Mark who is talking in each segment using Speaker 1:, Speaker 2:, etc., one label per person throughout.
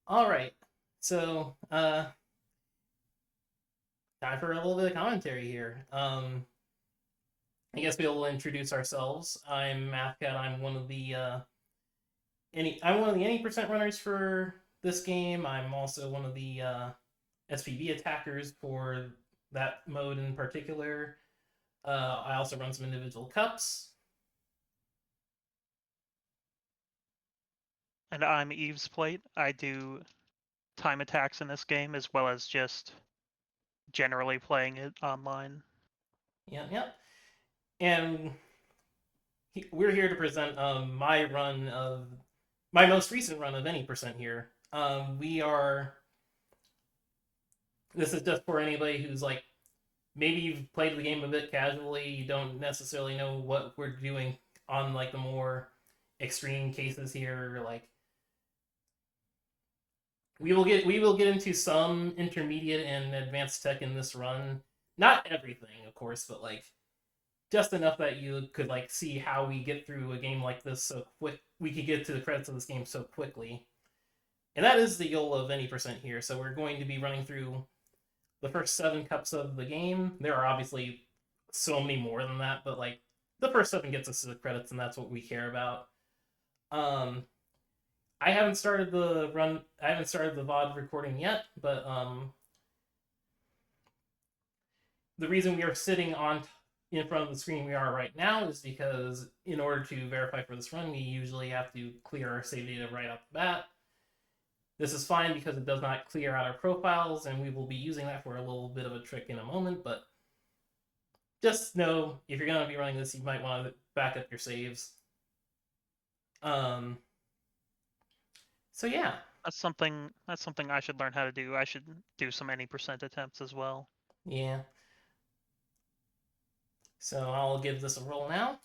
Speaker 1: All right. So, time for a little bit of commentary here. I guess we'll introduce ourselves. I'm Mathcat. I'm one of the any percent runners for this game. I'm also one of the SPB attackers for that mode in particular. I also run some individual cups.
Speaker 2: And I'm Eve's Plate. I do time attacks in this game as well as just generally playing it online.
Speaker 1: Yep, yep. And we're here to present my most recent run of any percent here. We are This is just for anybody who's like maybe you've played the game a bit casually, you don't necessarily know what we're doing on like the more extreme cases here. Like we will get into some intermediate and advanced tech in this run. Not everything, of course, but like just enough that you could like see how we get through a game like this so quick. We could get to the credits of this game so quickly, and that is the goal of any percent here. So we're going to be running through the first 7 cups of the game. There are obviously so many more than that, but like the first 7 gets us to the credits, and that's what we care about. Um, I haven't started the run. I haven't started the VOD recording yet, but the reason we are sitting on in front of the screen we are right now is because in order to verify for this run, we usually have to clear our save data right off the bat. This is fine because it does not clear out our profiles, and we will be using that for a little bit of a trick in a moment, but just know if you're going to be running this, you might want to back up your saves. Um, so yeah,
Speaker 2: That's something I should learn how to do. I should do some any percent attempts as well.
Speaker 1: yeah. So I'll give this a roll now.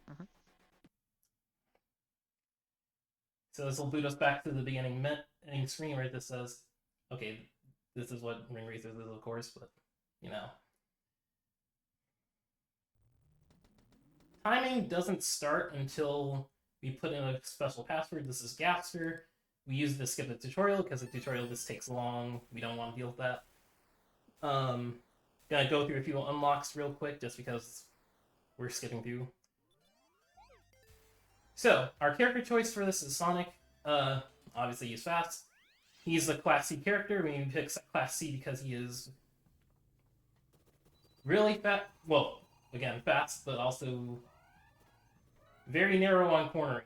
Speaker 2: hmm
Speaker 1: So this will boot us back to the beginning screen where this says, okay, this is what Ring Racers is, of course, but you know. Timing doesn't start until we put in a special password. This is Gapster. We use it to skip the tutorial because the tutorial just takes long. We don't want to deal with that. Um, Gonna go through a few unlocks real quick just because we're skipping through. So, our character choice for this is Sonic. Obviously, he's fast. He's a Class C character. We pick Class C because he is really fast. Well, again, fast, but also very narrow on cornering.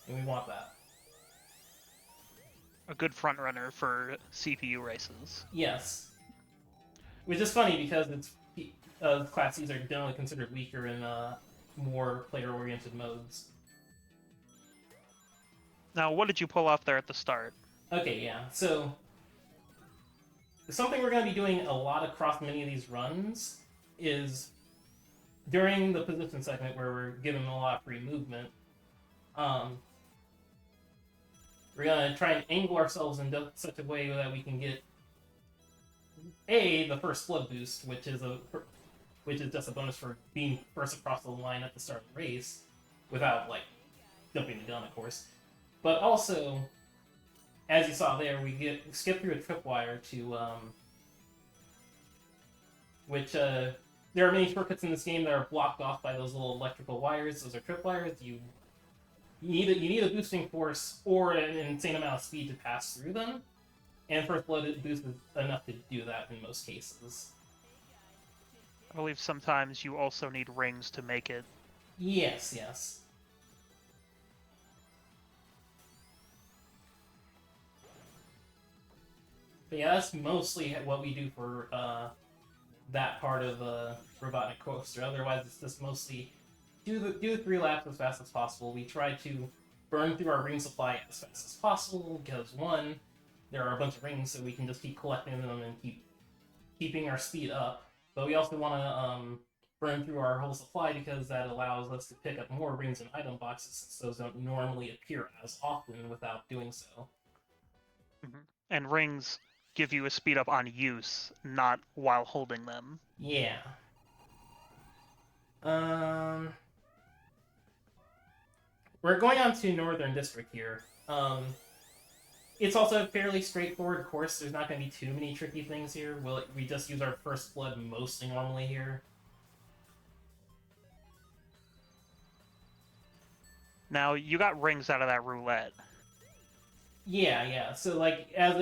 Speaker 1: And we want that.
Speaker 2: A good front runner for CPU races.
Speaker 1: Yes. Which is funny because Class Cs are generally considered weaker in more player-oriented modes.
Speaker 2: Now, what did you pull off there at the start?
Speaker 1: Okay, yeah. So something we're going to be doing a lot across many of these runs is during the position segment where we're given a lot of free movement. Um, we're going to try and angle ourselves in such a way that we can get the first flood boost, which is just a bonus for being first across the line at the start of the race, without like jumping the gun, of course. But also, as you saw there, we skip through a tripwire to which there are many shortcuts in this game that are blocked off by those little electrical wires. Those are tripwires. You need a boosting force or an insane amount of speed to pass through them, and first blood boost is enough to do that in most cases.
Speaker 2: I believe sometimes you also need rings to make it.
Speaker 1: Yes, yes. But yeah, that's mostly what we do for that part of Robotnik Coaster. Otherwise, it's just mostly do the 3 laps as fast as possible. We try to burn through our ring supply as fast as possible because one, there are a bunch of rings, so we can just keep collecting them and keeping our speed up. But we also want to burn through our whole supply because that allows us to pick up more rings and item boxes since those don't normally appear as often without doing so.
Speaker 2: And rings give you a speed up on use, not while holding them.
Speaker 1: Yeah. Um, we're going on to Northern District here. it's also a fairly straightforward course. There's not going to be too many tricky things here. We just use our first blood mostly normally here.
Speaker 2: Now, you got rings out of that roulette.
Speaker 1: Yeah. So like as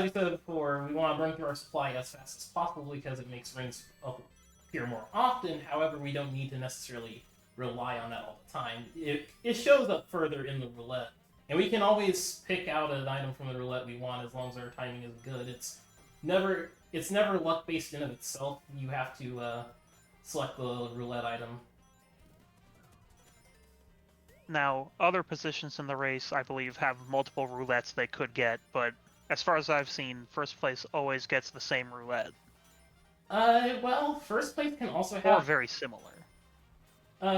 Speaker 1: we said before, we want to burn through our supply as fast as possible because it makes rings appear more often. However, we don't need to necessarily rely on that all the time. It shows up further in the roulette, and we can always pick out an item from the roulette we want as long as our timing is good. It's never luck based in of itself. You have to select the roulette item.
Speaker 2: Now, other positions in the race, I believe, have multiple roulettes they could get, but as far as I've seen, first place always gets the same roulette.
Speaker 1: Well, first place can also
Speaker 2: Or
Speaker 1: have
Speaker 2: very similar.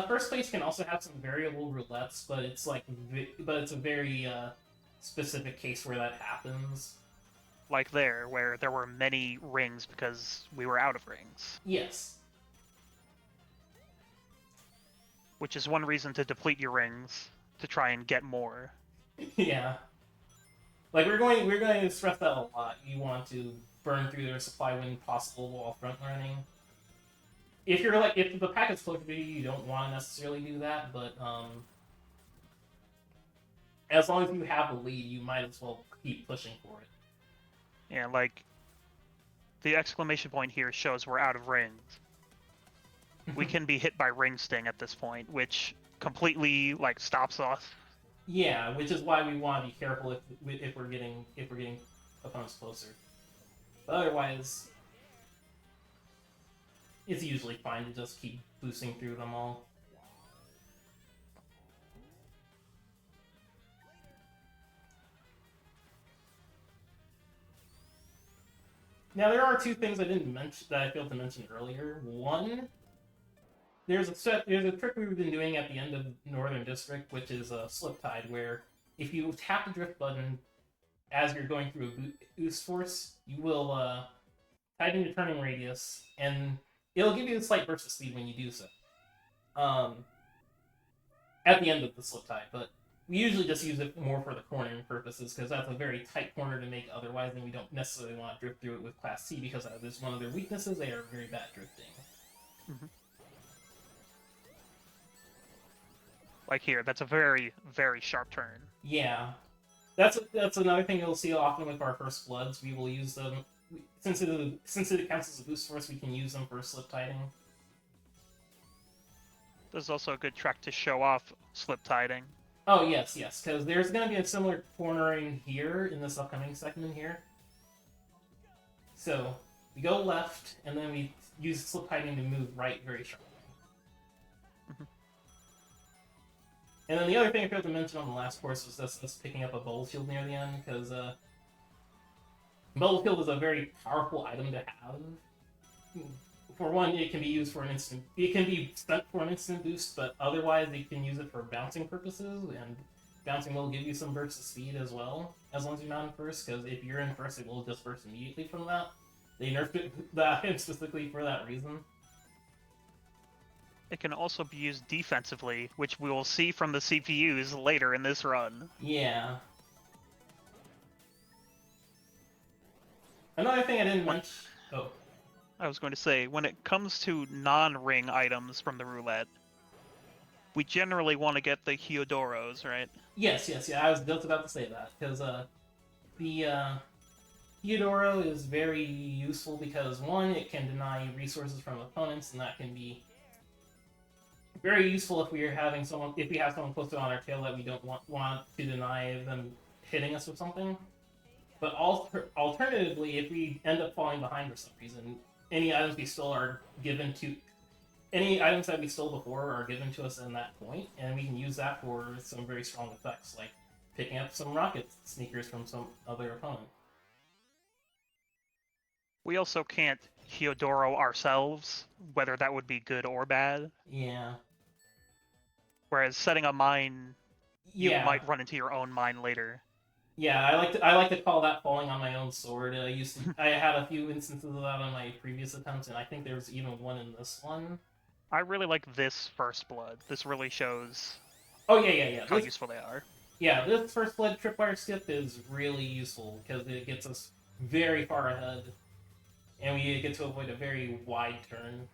Speaker 1: First place can also have some variable roulettes, but it's a very specific case where that happens.
Speaker 2: Like there, where there were many rings because we were out of rings.
Speaker 1: Yes.
Speaker 2: Which is one reason to deplete your rings, to try and get more.
Speaker 1: Yeah. Like we're going to stress that a lot. You want to burn through their supply when possible while front running. If the pack is close to you, you don't want to necessarily do that, but as long as you have the lead, you might as well keep pushing for it.
Speaker 2: Yeah, like the exclamation point here shows we're out of rings. We can be hit by ring sting at this point, which completely like stops us.
Speaker 1: Yeah, which is why we want to be careful if we're getting opponents closer. But otherwise, it's usually fine to just keep boosting through them all. Now there are two things I didn't mention that I failed to mention earlier. One, there's a trick we've been doing at the end of Northern District, which is a slip tide, where if you tap the drift button as you're going through a boost force, you will tighten your turning radius, and it'll give you a slight burst of speed when you do so. At the end of the slip tide, but we usually just use it more for the cornering purposes because that's a very tight corner to make otherwise, and we don't necessarily want to drift through it with Class C because that is one of their weaknesses. They are very bad drifting.
Speaker 2: Mm-hmm. Like here, that's a very, very sharp turn.
Speaker 1: Yeah. That's another thing you'll see often with our First Bloods. We will use them, since it counts as a boost force, we can use them for slip tiding.
Speaker 2: There's also a good track to show off slip tiding.
Speaker 1: Oh, yes, because there's going to be a similar cornering here in this upcoming segment here. So, we go left, and then we use slip tiding to move right very sharply.
Speaker 2: Mm-hmm.
Speaker 1: And then the other thing I failed to mention on the last course was us picking up a bubble shield near the end, because bubble shield is a very powerful item to have. For one, it can be used for an instant. It can be spent for an instant boost, but otherwise, you can use it for bouncing purposes, and bouncing will give you some bursts of speed as well, as long as you're not in first. Because if you're in first, it will just burst immediately from that. They nerfed that specifically for that reason.
Speaker 2: It can also be used defensively, which we will see from the CPUs later in this run.
Speaker 1: Yeah. Another thing I didn't mention. Oh.
Speaker 2: I was going to say, when it comes to non-ring items from the roulette, we generally want to get the Hyodoros, right?
Speaker 1: Yes. I was just about to say that, because the Hyodoro is very useful because, one, it can deny resources from opponents, and that can be very useful if we have someone posted on our tail that we don't want to deny them hitting us with something. But alternatively, if we end up falling behind for some reason, any items we stole any items that we stole before are given to us in that point, and we can use that for some very strong effects, like picking up some rocket sneakers from some other opponent.
Speaker 2: We also can't Hyodoro ourselves, whether that would be good or bad.
Speaker 1: Yeah.
Speaker 2: Whereas setting a mine, you might run into your own mine later.
Speaker 1: Yeah, I like to call that falling on my own sword. I had a few instances of that on my previous attempts, and I think there's even one in this one.
Speaker 2: I really like this First Blood. This really shows
Speaker 1: yeah.
Speaker 2: how useful they are.
Speaker 1: Yeah, this first blood tripwire skip is really useful because it gets us very far ahead, and we get to avoid a very wide turn.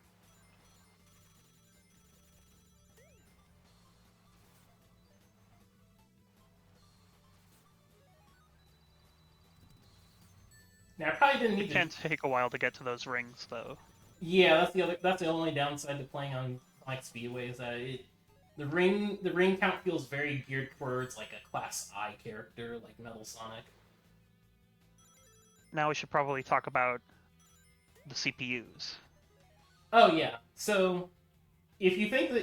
Speaker 1: Now I probably didn't
Speaker 2: It
Speaker 1: need to.
Speaker 2: can take a while to get to those rings, though.
Speaker 1: Yeah, that's the other. That's the only downside to playing on like Speedway is that the ring count feels very geared towards like a Class I character like Metal Sonic.
Speaker 2: Now we should probably talk about the CPUs.
Speaker 1: Oh yeah, so if you think the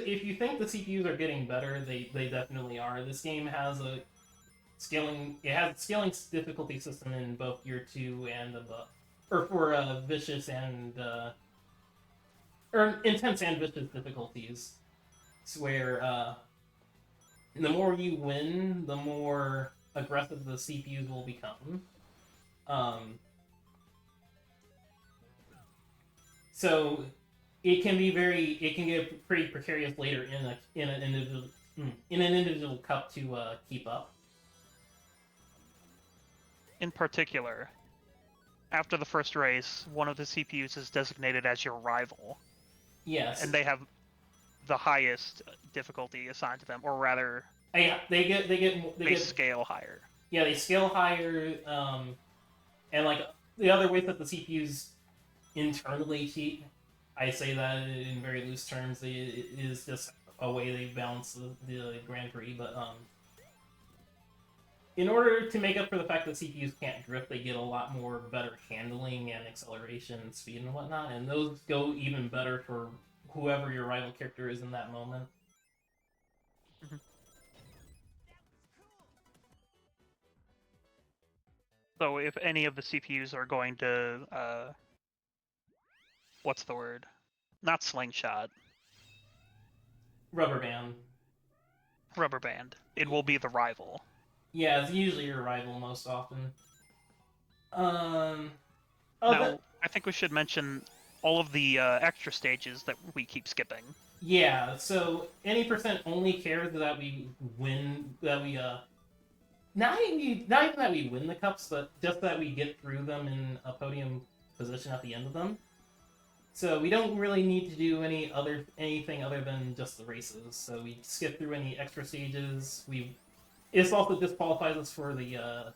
Speaker 1: CPUs are getting better, they definitely are. This game has a scaling difficulty system in both year two and above, or for vicious and or intense and vicious difficulties. It's where the more you win, the more aggressive the CPUs will become. Um, so it can get pretty precarious later in an individual cup to keep up.
Speaker 2: In particular, after the first race, one of the CPUs is designated as your rival,
Speaker 1: Yes,
Speaker 2: and they have the highest difficulty assigned to them, or rather,
Speaker 1: they get
Speaker 2: scale higher.
Speaker 1: yeah, they scale higher, and like the other ways that the CPUs internally cheat, I say that in very loose terms. It is just a way they balance the Grand Prix, but in order to make up for the fact that CPUs can't drift, they get a lot more better handling and acceleration and speed and whatnot, and those go even better for whoever your rival character is in that moment.
Speaker 2: Mhm. So if any of the CPUs are going to, what's the word? Not slingshot,
Speaker 1: Rubber band.
Speaker 2: rubber band. It will be the rival.
Speaker 1: Yeah, it's usually your rival most often. Um. Oh,
Speaker 2: Now, I think we should mention all of the extra stages that we keep skipping.
Speaker 1: yeah. So any percent only cares that we win. That we not even that we win the cups, but just that we get through them in a podium position at the end of them. So we don't really need to do anything other than just the races. So we skip through any extra stages. This also disqualifies us for the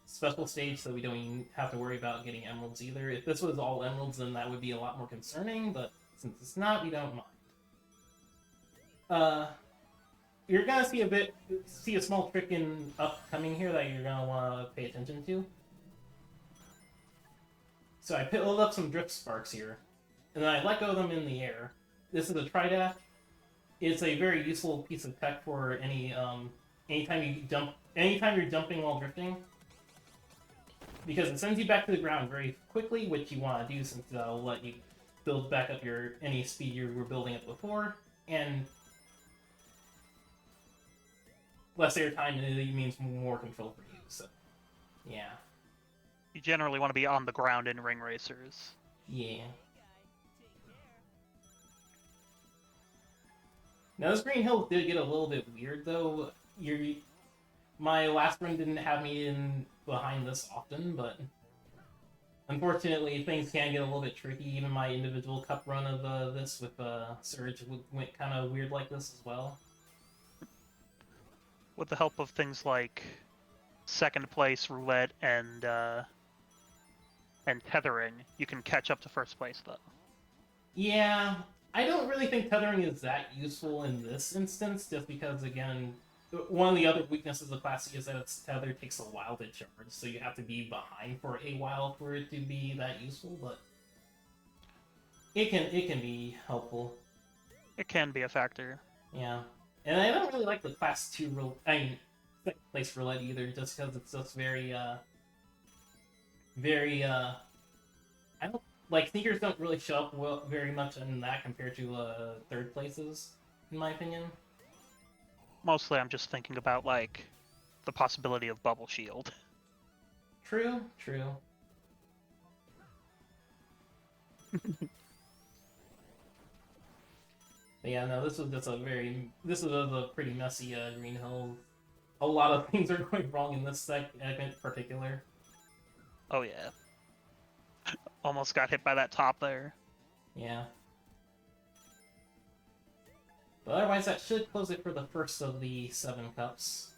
Speaker 1: special stage, so we don't even have to worry about getting emeralds either. If this was all emeralds, then that would be a lot more concerning. But since it's not, we don't mind. Uh, you're gonna see a small trick in upcoming here that you're gonna want to pay attention to. So I build up some drift sparks here, and then I let go of them in the air. This is a tri-dash. It's a very useful piece of tech for anytime you're jumping while drifting, because it sends you back to the ground very quickly, which you want to do since that'll let you build back up your any speed you were building up before, and less airtime means more control for you. So, yeah,
Speaker 2: You generally want to be on the ground in ring racers.
Speaker 1: yeah. Now this green hill did get a little bit weird though. My last run didn't have me in behind this often, but unfortunately things can get a little bit tricky. Even my individual cup run of this with Surge went kind of weird like this as well.
Speaker 2: With the help of things like second place roulette and tethering, you can catch up to first place though.
Speaker 1: Yeah, I don't really think tethering is that useful in this instance, just because again, one of the other weaknesses of Class C is that its tether takes a while to charge, so you have to be behind for a while for it to be that useful. But it can be helpful.
Speaker 2: It can be a factor.
Speaker 1: Yeah, and I don't really like the Class Two. I mean, second place roulette either, just because it's just very. I don't like sneakers don't really show up well very much in that compared to third places, in my opinion.
Speaker 2: Mostly I'm just thinking about like the possibility of bubble shield.
Speaker 1: True, true. But yeah, no, this was a pretty messy Green Hill. a lot of things are going wrong in this segment in particular.
Speaker 2: Oh yeah. Almost got hit by that top there.
Speaker 1: Yeah. But otherwise, that should close it for the first of the 7 cups.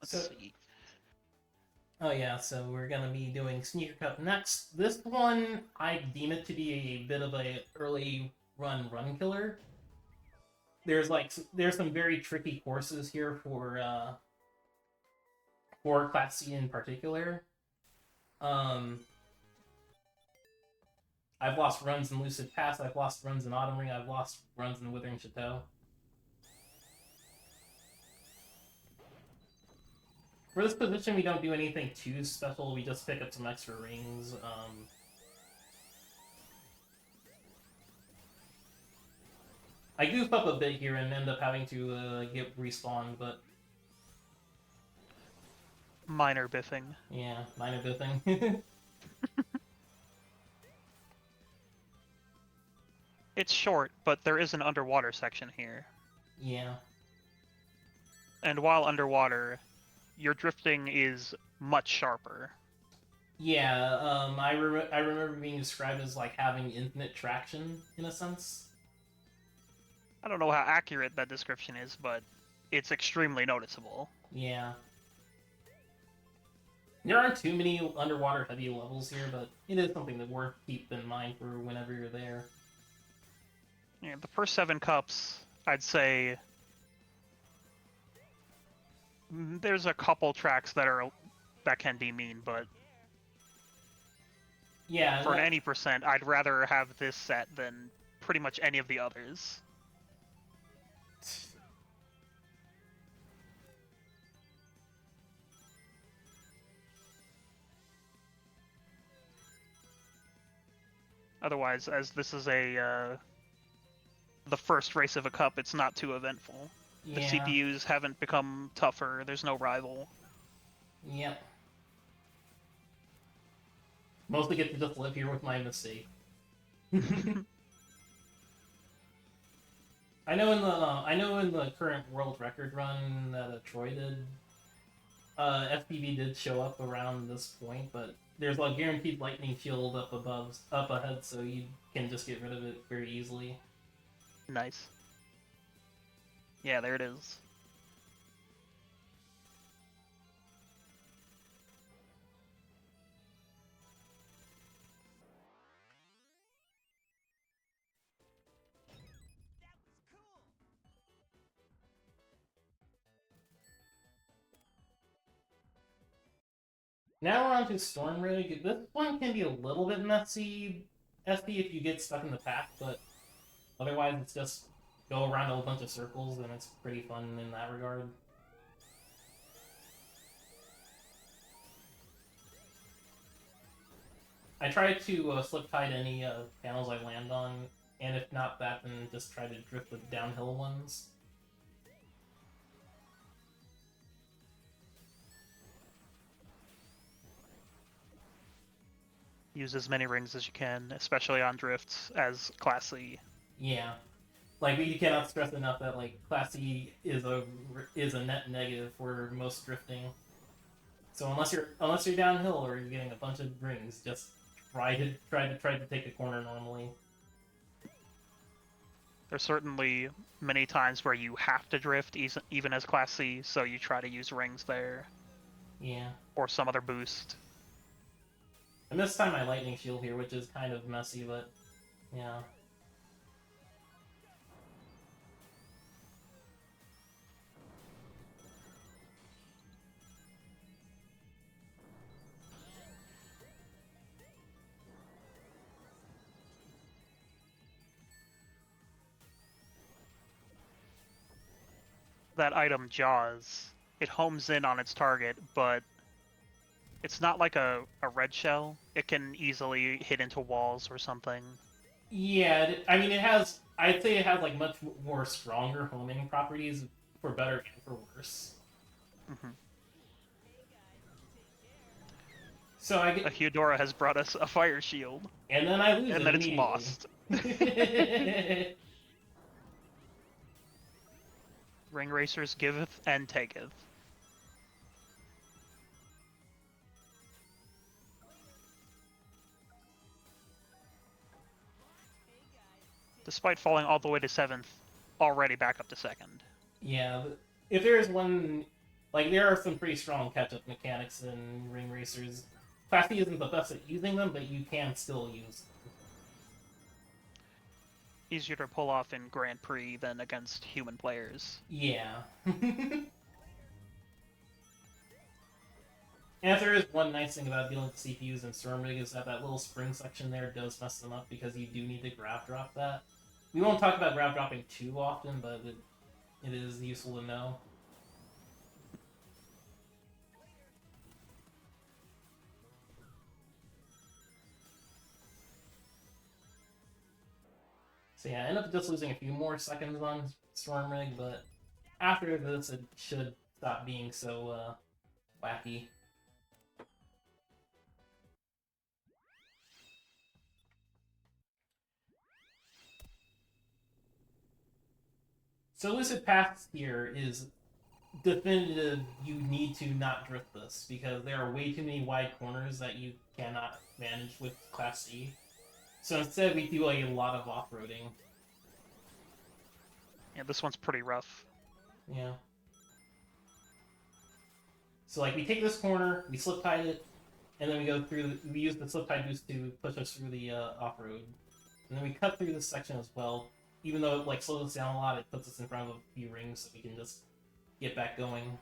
Speaker 2: Let's
Speaker 1: So,
Speaker 2: see.
Speaker 1: oh yeah, so we're gonna be doing Sneaker Cup next. This one, I deem it to be a bit of a early run killer. There's some very tricky courses here for Class C in particular. Um, I've lost runs in Lucid Pass. I've lost runs in Autumn Ring. I've lost runs in Withering Chateau. For this position, we don't do anything too special. We just pick up some extra rings. I goof up a bit here and end up having to get respawned, but
Speaker 2: Minor biffing.
Speaker 1: yeah, minor biffing.
Speaker 2: It's short, but there is an underwater section here.
Speaker 1: Yeah.
Speaker 2: And while underwater, your drifting is much sharper.
Speaker 1: Yeah, I remember being described as like having infinite traction in a sense.
Speaker 2: I don't know how accurate that description is, but it's extremely noticeable.
Speaker 1: Yeah. There aren't too many underwater heavy levels here, but it is something that worth keep in mind for whenever you're there.
Speaker 2: Yeah, the first 7 cups, I'd say there's a couple tracks that can be mean, but
Speaker 1: Yeah,
Speaker 2: for an any percent, I'd rather have this set than pretty much any of the others. Otherwise, as this is the first race of a cup, it's not too eventful.
Speaker 1: yeah.
Speaker 2: The CPUs haven't become tougher. There's no rival.
Speaker 1: Yep. Mostly get to just live here with my mistake. I know in the current world record run that Troy did, FPV did show up around this point, but there's a guaranteed lightning shield up ahead, so you can just get rid of it very easily.
Speaker 2: Nice. Yeah, there it is.
Speaker 1: Now we're on to Storm Rig. This one can be a little bit messy, SP, if you get stuck in the pack, but otherwise it's just go around a bunch of circles and it's pretty fun in that regard. I try to slip tide any panels I land on, and if not that, then just try to drift the downhill ones.
Speaker 2: Use as many rings as you can, especially on drifts, as Class C.
Speaker 1: Yeah, like we cannot stress enough that like Class C is a net negative for most drifting. So unless you're downhill or you're getting a bunch of rings, just try to take a corner normally.
Speaker 2: There's certainly many times where you have to drift, even as Class C, so you try to use rings there.
Speaker 1: Yeah.
Speaker 2: Or some other boost.
Speaker 1: And this time I lightning shield here, which is kind of messy, but yeah.
Speaker 2: That item Jaws, it homes in on its target, but it's not like a red shell. It can easily hit into walls or something.
Speaker 1: Yeah, I mean it has. I'd say it has like much more stronger homing properties for better and for worse.
Speaker 2: Mhm.
Speaker 1: So I
Speaker 2: A
Speaker 1: get,
Speaker 2: Eudora has brought us a fire shield,
Speaker 1: and then I lose
Speaker 2: and
Speaker 1: it
Speaker 2: then it's
Speaker 1: immediately.
Speaker 2: lost. Ring Racers giveth and taketh. Despite falling all the way to 7th, already back up to 2nd.
Speaker 1: Yeah, if there is one, like there are some pretty strong catch-up mechanics in Ring Racers. Class D isn't the best at using them, but you can still use them.
Speaker 2: Easier to pull off in Grand Prix than against human players.
Speaker 1: Yeah. And if there is one nice thing about dealing with CPUs and Stormrig is that that little spring section there does mess them up because you do need to grab drop that. We won't talk about grab dropping too often, but it is useful to know. So yeah, I end up just losing a few more seconds on Stormrig, but after this it should stop being so wacky. So Lucid Path here is definitive. You need to not drift this because there are way too many wide corners that you cannot manage with Class C. So instead, we do a lot of off-roading.
Speaker 2: Yeah, this one's pretty rough.
Speaker 1: Yeah. So like we take this corner, we slip tide it, and then we go through. We use the slip tide boost to push us through the off-road, and then we cut through this section as well. Even though it like slows us down a lot, it puts us in front of a few rings so we can just get back going.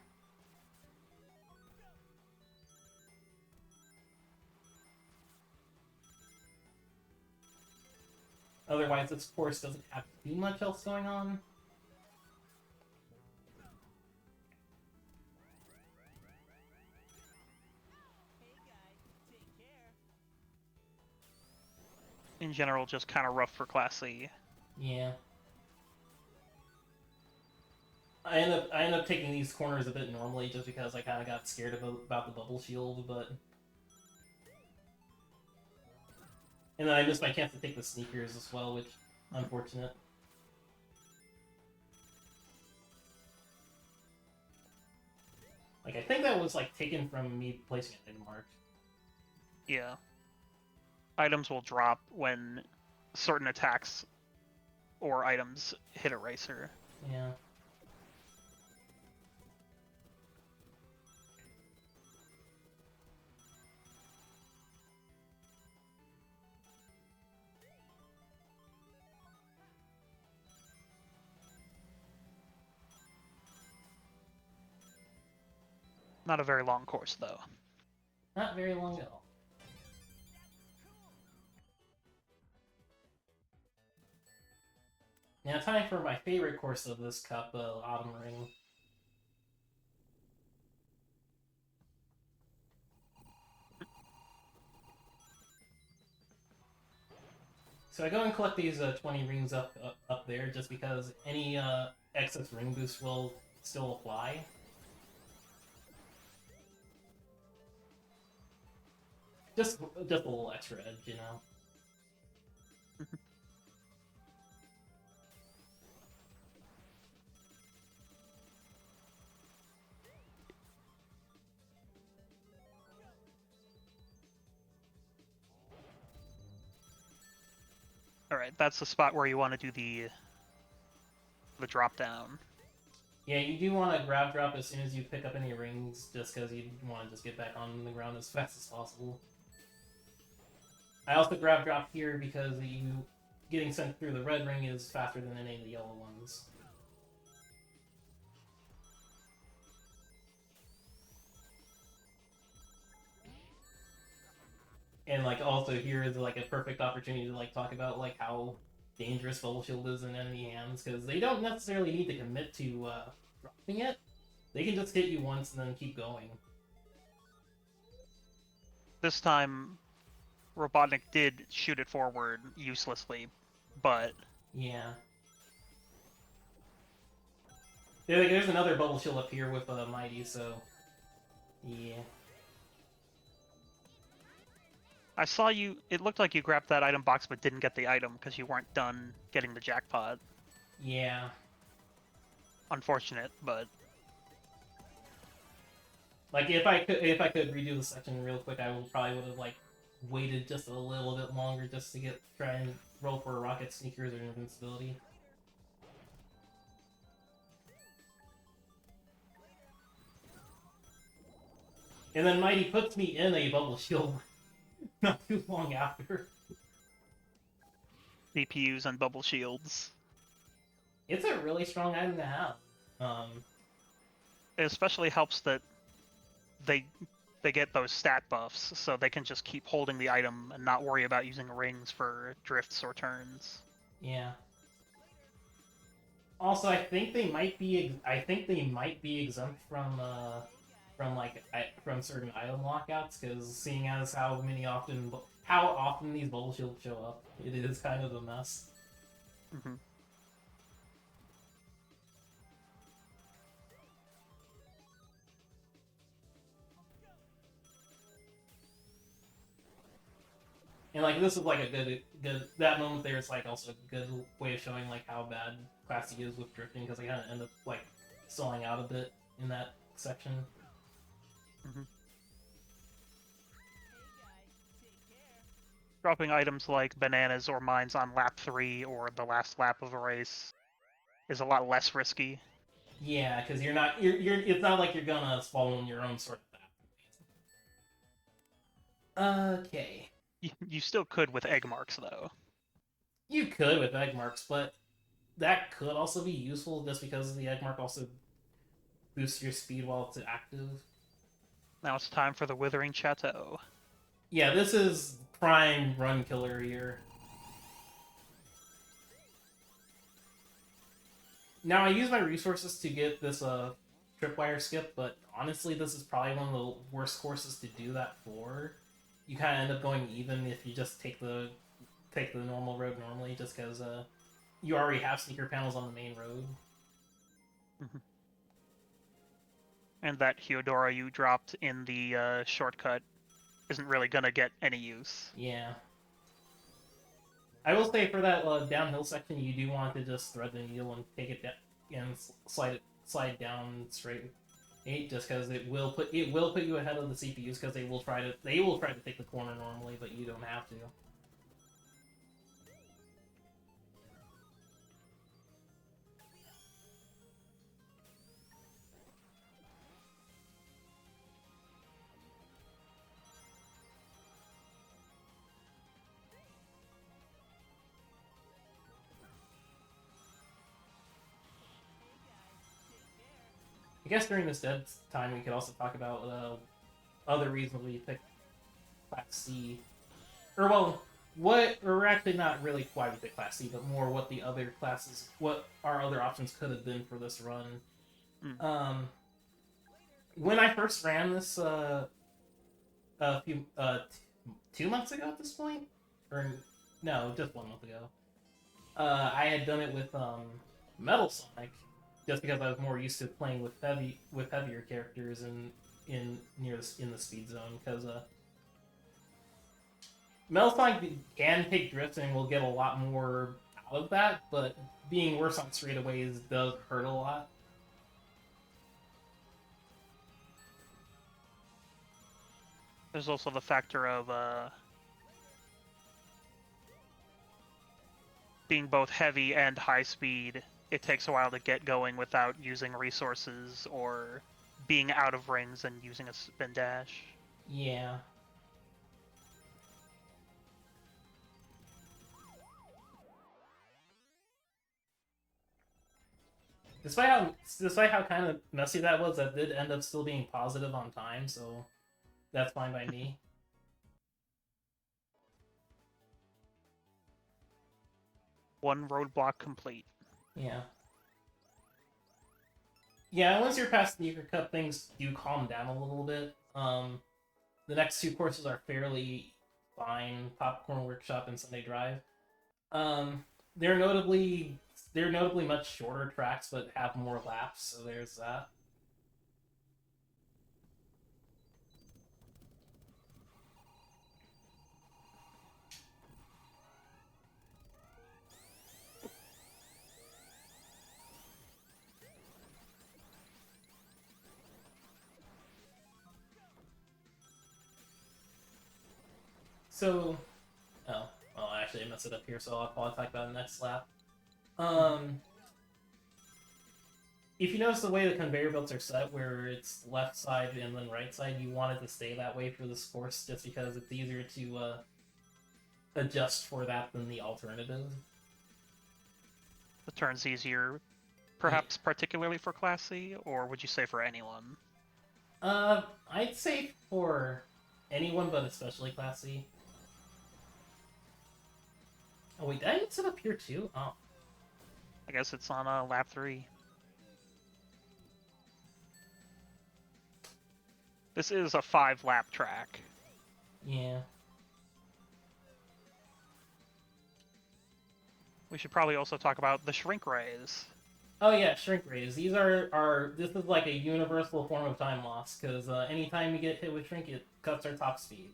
Speaker 1: Otherwise, this course doesn't have too much else going on.
Speaker 2: In general, just kind of rough for Class C.
Speaker 1: Yeah. I end up taking these corners a bit normally just because I kind of got scared about the bubble shield, but and then I missed my chance to take the sneakers as well, which unfortunate. Like I think that was like taken from me placing it in March.
Speaker 2: Yeah. Items will drop when certain attacks or items hit a racer.
Speaker 1: Yeah.
Speaker 2: Not a very long course, though.
Speaker 1: Not very long at all. Now time for my favorite course of this cup, Autumn Ring. So I go and collect these 20 rings up there just because any excess ring boost will still apply. Just a little extra edge, you know.
Speaker 2: Alright, that's the spot where you want to do the drop down.
Speaker 1: Yeah, you do want to grab drop as soon as you pick up any rings, just because you want to just get back on the ground as fast as possible. I also grab drop here because you getting sent through the red ring is faster than any of the yellow ones. And like also here is like a perfect opportunity to like talk about like how dangerous Bubble Shield is in enemy hands because they don't necessarily need to commit to dropping it. They can just hit you once and then keep going.
Speaker 2: This time, Robotnik did shoot it forward uselessly, but
Speaker 1: Yeah. There's another bubble shield up here with Mighty, so yeah.
Speaker 2: I saw you. It looked like you grabbed that item box but didn't get the item because you weren't done getting the jackpot.
Speaker 1: Yeah.
Speaker 2: Unfortunate, but
Speaker 1: Like if I could redo the section real quick, I probably would have like waited just a little bit longer just to try and roll for rocket sneakers or invincibility. And then Mighty puts me in a bubble shield not too long after.
Speaker 2: DPUs and bubble shields.
Speaker 1: It's a really strong item to have.
Speaker 2: It especially helps that they get those stat buffs, so they can just keep holding the item and not worry about using rings for drifts or turns.
Speaker 1: Yeah. Also, I think they might be exempt from from certain item lockouts because seeing as how often these bubble shields show up, it is kind of a mess.
Speaker 2: Mm-hmm.
Speaker 1: And like this is like a good that moment there is like also a good way of showing like how bad Classy is with drifting because they kind of end up like stalling out a bit in that section.
Speaker 2: Mm-hmm. Dropping items like bananas or mines on lap 3 or the last lap of a race is a lot less risky.
Speaker 1: Yeah, because it's not like you're gonna spawn your own sort of map. Okay.
Speaker 2: You still could with egg marks, though.
Speaker 1: You could with egg marks, but that could also be useful just because the egg mark also boosts your speed while it's active.
Speaker 2: Now it's time for the Withering Chateau.
Speaker 1: Yeah, this is prime run killer here. Now I use my resources to get this tripwire skip, but honestly, this is probably one of the worst courses to do that for. You kind of end up going even if you just take the normal road normally, just because you already have sneaker panels on the main road.
Speaker 2: Mm-hmm. And that Hyodora you dropped in the shortcut isn't really gonna get any use.
Speaker 1: Yeah. I will say for that downhill section, you do want to just thread the needle and take it down and slide down straight, just because it will put you ahead of the CPUs because they will try to take the corner normally, but you don't have to. I guess during this dead time, we could also talk about other reasons we picked Class C. Or, well, or actually not really why we picked Class C, but more what what our other options could have been for this run.
Speaker 2: Mm.
Speaker 1: When I first ran this a few, 2 months ago at this point? Or, no, just 1 month ago. I had done it with Metal Sonic, just because I was more used to playing with heavier characters in the speed zone. Because Metal Sonic can take drifts and will get a lot more out of that, but being worse on straightaways does hurt a lot.
Speaker 2: There's also the factor of being both heavy and high speed. It takes a while to get going without using resources or being out of rings and using a spin dash.
Speaker 1: Yeah. Despite how kind of messy that was, that did end up still being positive on time, so that's fine by me.
Speaker 2: One roadblock complete.
Speaker 1: Yeah. Yeah, once you're past Sneaker Cup, things do calm down a little bit. The next two courses are fairly fine: Popcorn Workshop and Sunday Drive. Um, they're they're notably much shorter tracks, but have more laps. So there's that. So, oh, well, actually, I messed it up here, so I'll probably talk about it next lap. Um, if you notice the way the conveyor belts are set, where it's left side and then right side, you want it to stay that way for this course, just because it's easier to adjust for that than the alternative.
Speaker 2: The turn's easier, perhaps particularly for Class C, or would you say for anyone?
Speaker 1: I'd say for anyone, but especially Class C. Oh wait, did I mix it up here too? Oh,
Speaker 2: I guess it's on lap 3. This is a 5-lap track.
Speaker 1: yeah.
Speaker 2: We should probably also talk about the shrink rays.
Speaker 1: Oh yeah, shrink rays. These are this is like a universal form of time loss because anytime you get hit with shrink, it cuts our top speed.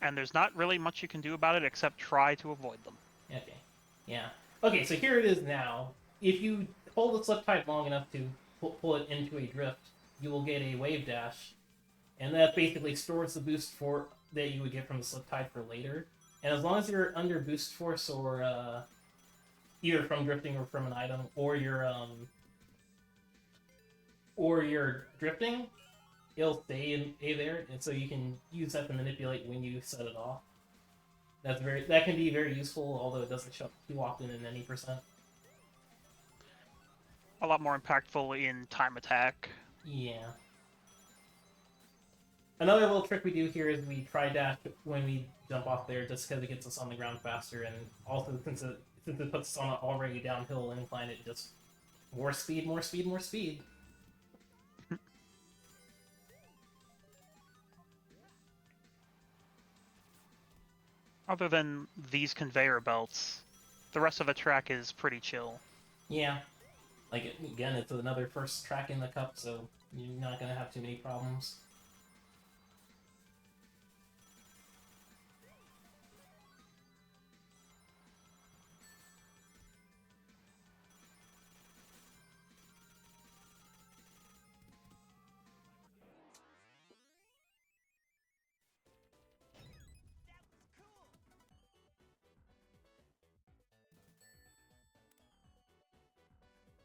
Speaker 2: And there's not really much you can do about it except try to avoid them.
Speaker 1: Okay, yeah. Okay, so here it is now. If you hold the slip tight long enough to pull it into a drift, you will get a wave dash, and that basically stores the boost for that you would get from the slip tide for later. And as long as you're under boost force or either from drifting or from an item, or you're drifting, it'll stay in there, and so you can use that to manipulate when you set it off. That can be very useful, although it doesn't show up too often in any percent.
Speaker 2: A lot more impactful in time attack.
Speaker 1: Yeah. Another little trick we do here is we try dash when we jump off there, just because it gets us on the ground faster, and also since it puts us on an already downhill incline, it just more speed, more speed, more speed.
Speaker 2: Other than these conveyor belts, the rest of the track is pretty chill.
Speaker 1: Yeah. Like, again, it's another first track in the cup, so you're not going to have too many problems.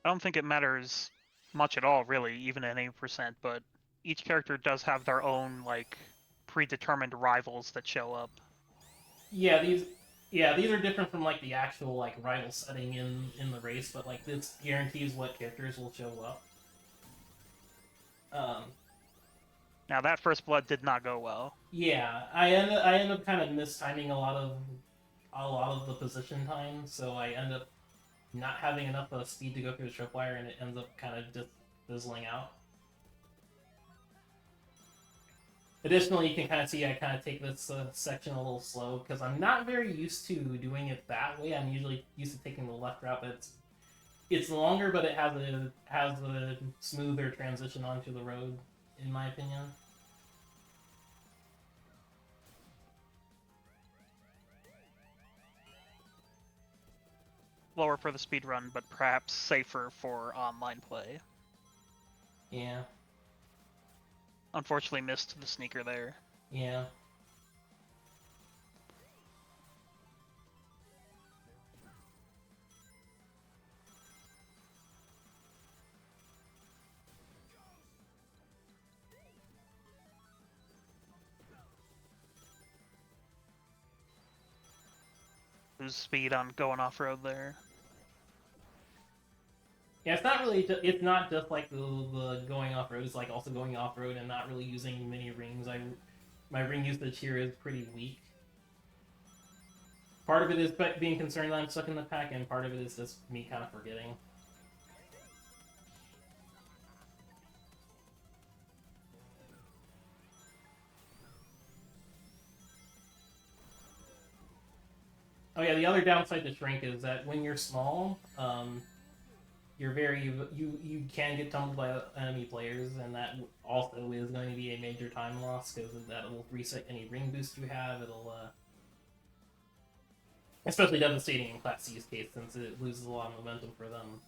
Speaker 2: I don't think it matters much at all, really, even at 80%, but each character does have their own, like, predetermined rivals that show up.
Speaker 1: Yeah, these are different from like the actual like rival setting in the race, but like this guarantees what characters will show up.
Speaker 2: Now, that first blood did not go well.
Speaker 1: Yeah, I end up kind of mistiming a lot of the position time, so I end up not having enough speed to go through the tripwire, and it ends up kind of just fizzling out. Additionally, you can kind of see I kind of take this section a little slow because I'm not very used to doing it that way. I'm usually used to taking the left route, but it's longer, but it has a smoother transition onto the road, in my opinion.
Speaker 2: Lower for the speed run, but perhaps safer for online play.
Speaker 1: Yeah.
Speaker 2: Unfortunately, missed the sneaker there.
Speaker 1: Yeah.
Speaker 2: Lose speed on going off-road there.
Speaker 1: Yeah, it's not really. It's not just like the going off road. It's like also going off road and not really using many rings. My ring usage here is pretty weak. Part of it is being concerned that I'm stuck in the pack, and part of it is just me kind of forgetting. Oh yeah, the other downside to shrink is that when you're small, you're very you can get tumbled by enemy players, and that also is going to be a major time loss because that'll reset any ring boost you have. It'll especially devastating in Class C's case since it loses a lot of momentum for them.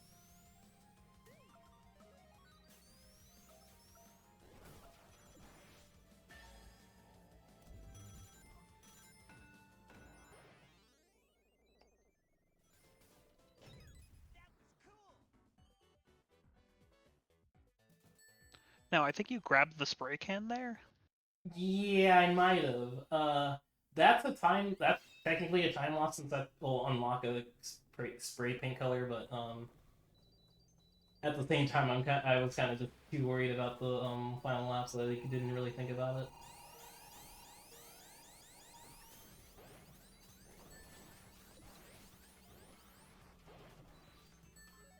Speaker 2: Now, I think you grabbed the spray can there.
Speaker 1: Yeah, I might have. That's a time. That's technically a time loss since that will unlock a spray paint color, but at the same time, I was kind of just too worried about the final lap, so I didn't really think about it.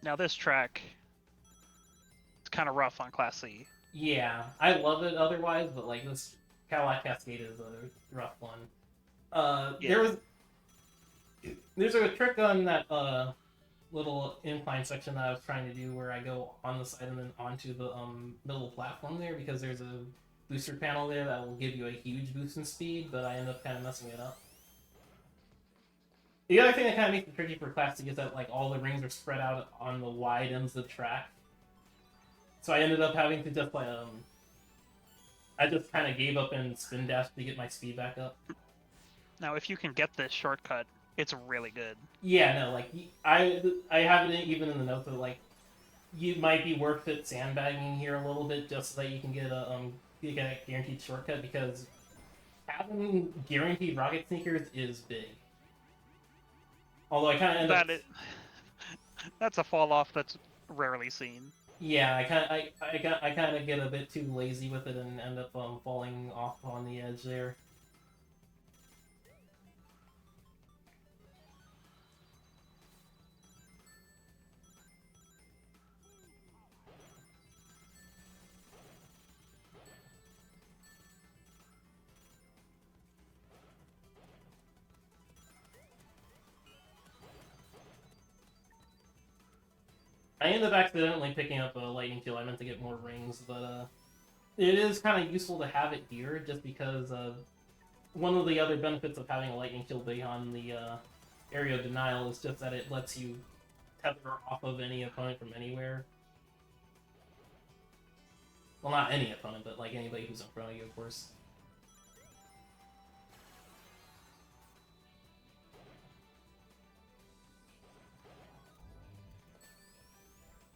Speaker 2: Now, this track, it's kind of rough on Class C.
Speaker 1: Yeah, I love it otherwise, but like this Cadillac Cascade is a rough one.
Speaker 2: Yeah.
Speaker 1: There's a trick on that little incline section that I was trying to do where I go on the side and then onto the middle platform there because there's a booster panel there that will give you a huge boost in speed, but I end up kind of messing it up. The other thing that kind of makes it tricky for Class C is that like all the rings are spread out on the wide ends of the track, so I ended up having to just like I just kind of gave up and spin dash to get my speed back up.
Speaker 2: Now, if you can get this shortcut, it's really good.
Speaker 1: Yeah, no, like I have it even in the notes that like you might be worth it sandbagging here a little bit just so that you get a guaranteed shortcut because having guaranteed rocket sneakers is big. Although I kind of end up
Speaker 2: That's a fall off that's rarely seen.
Speaker 1: yeah, I kind of get a bit too lazy with it and end up falling off on the edge there. I ended up accidentally picking up a lightning shield. I meant to get more rings, but it is kind of useful to have it here just because one of the other benefits of having a lightning shield beyond the area of denial is just that it lets you tether off of any opponent from anywhere. Well, not any opponent, but like anybody who's in front of you, of course.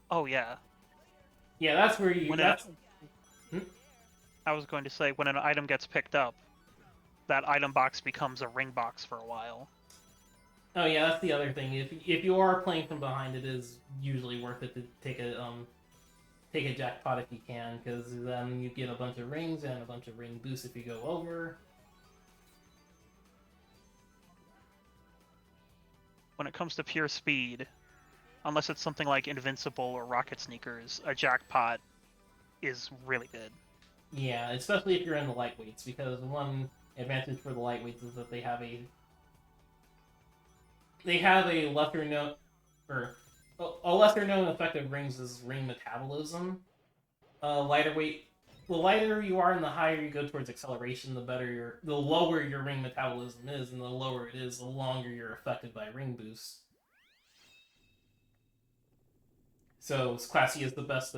Speaker 2: Oh yeah.
Speaker 1: Yeah, that's where you.
Speaker 2: When
Speaker 1: That's.
Speaker 2: I was going to say, when an item gets picked up, that item box becomes a ring box for a while.
Speaker 1: Oh yeah, that's the other thing. If you are playing from behind, it is usually worth it to take a jackpot if you can, because then you get a bunch of rings and a bunch of ring boosts if you go over.
Speaker 2: When it comes to pure speed, unless it's something like Invincible or Rocket Sneakers, a jackpot is really good.
Speaker 1: Yeah, especially if you're in the lightweights, because one advantage for the lightweights is that they have a lesser known or a lesser known effect of rings is ring metabolism. Lighter weight, the lighter you are and the higher you go towards acceleration, the lower your ring metabolism is, and the lower it is, the longer you're affected by ring boost. So Classy is the best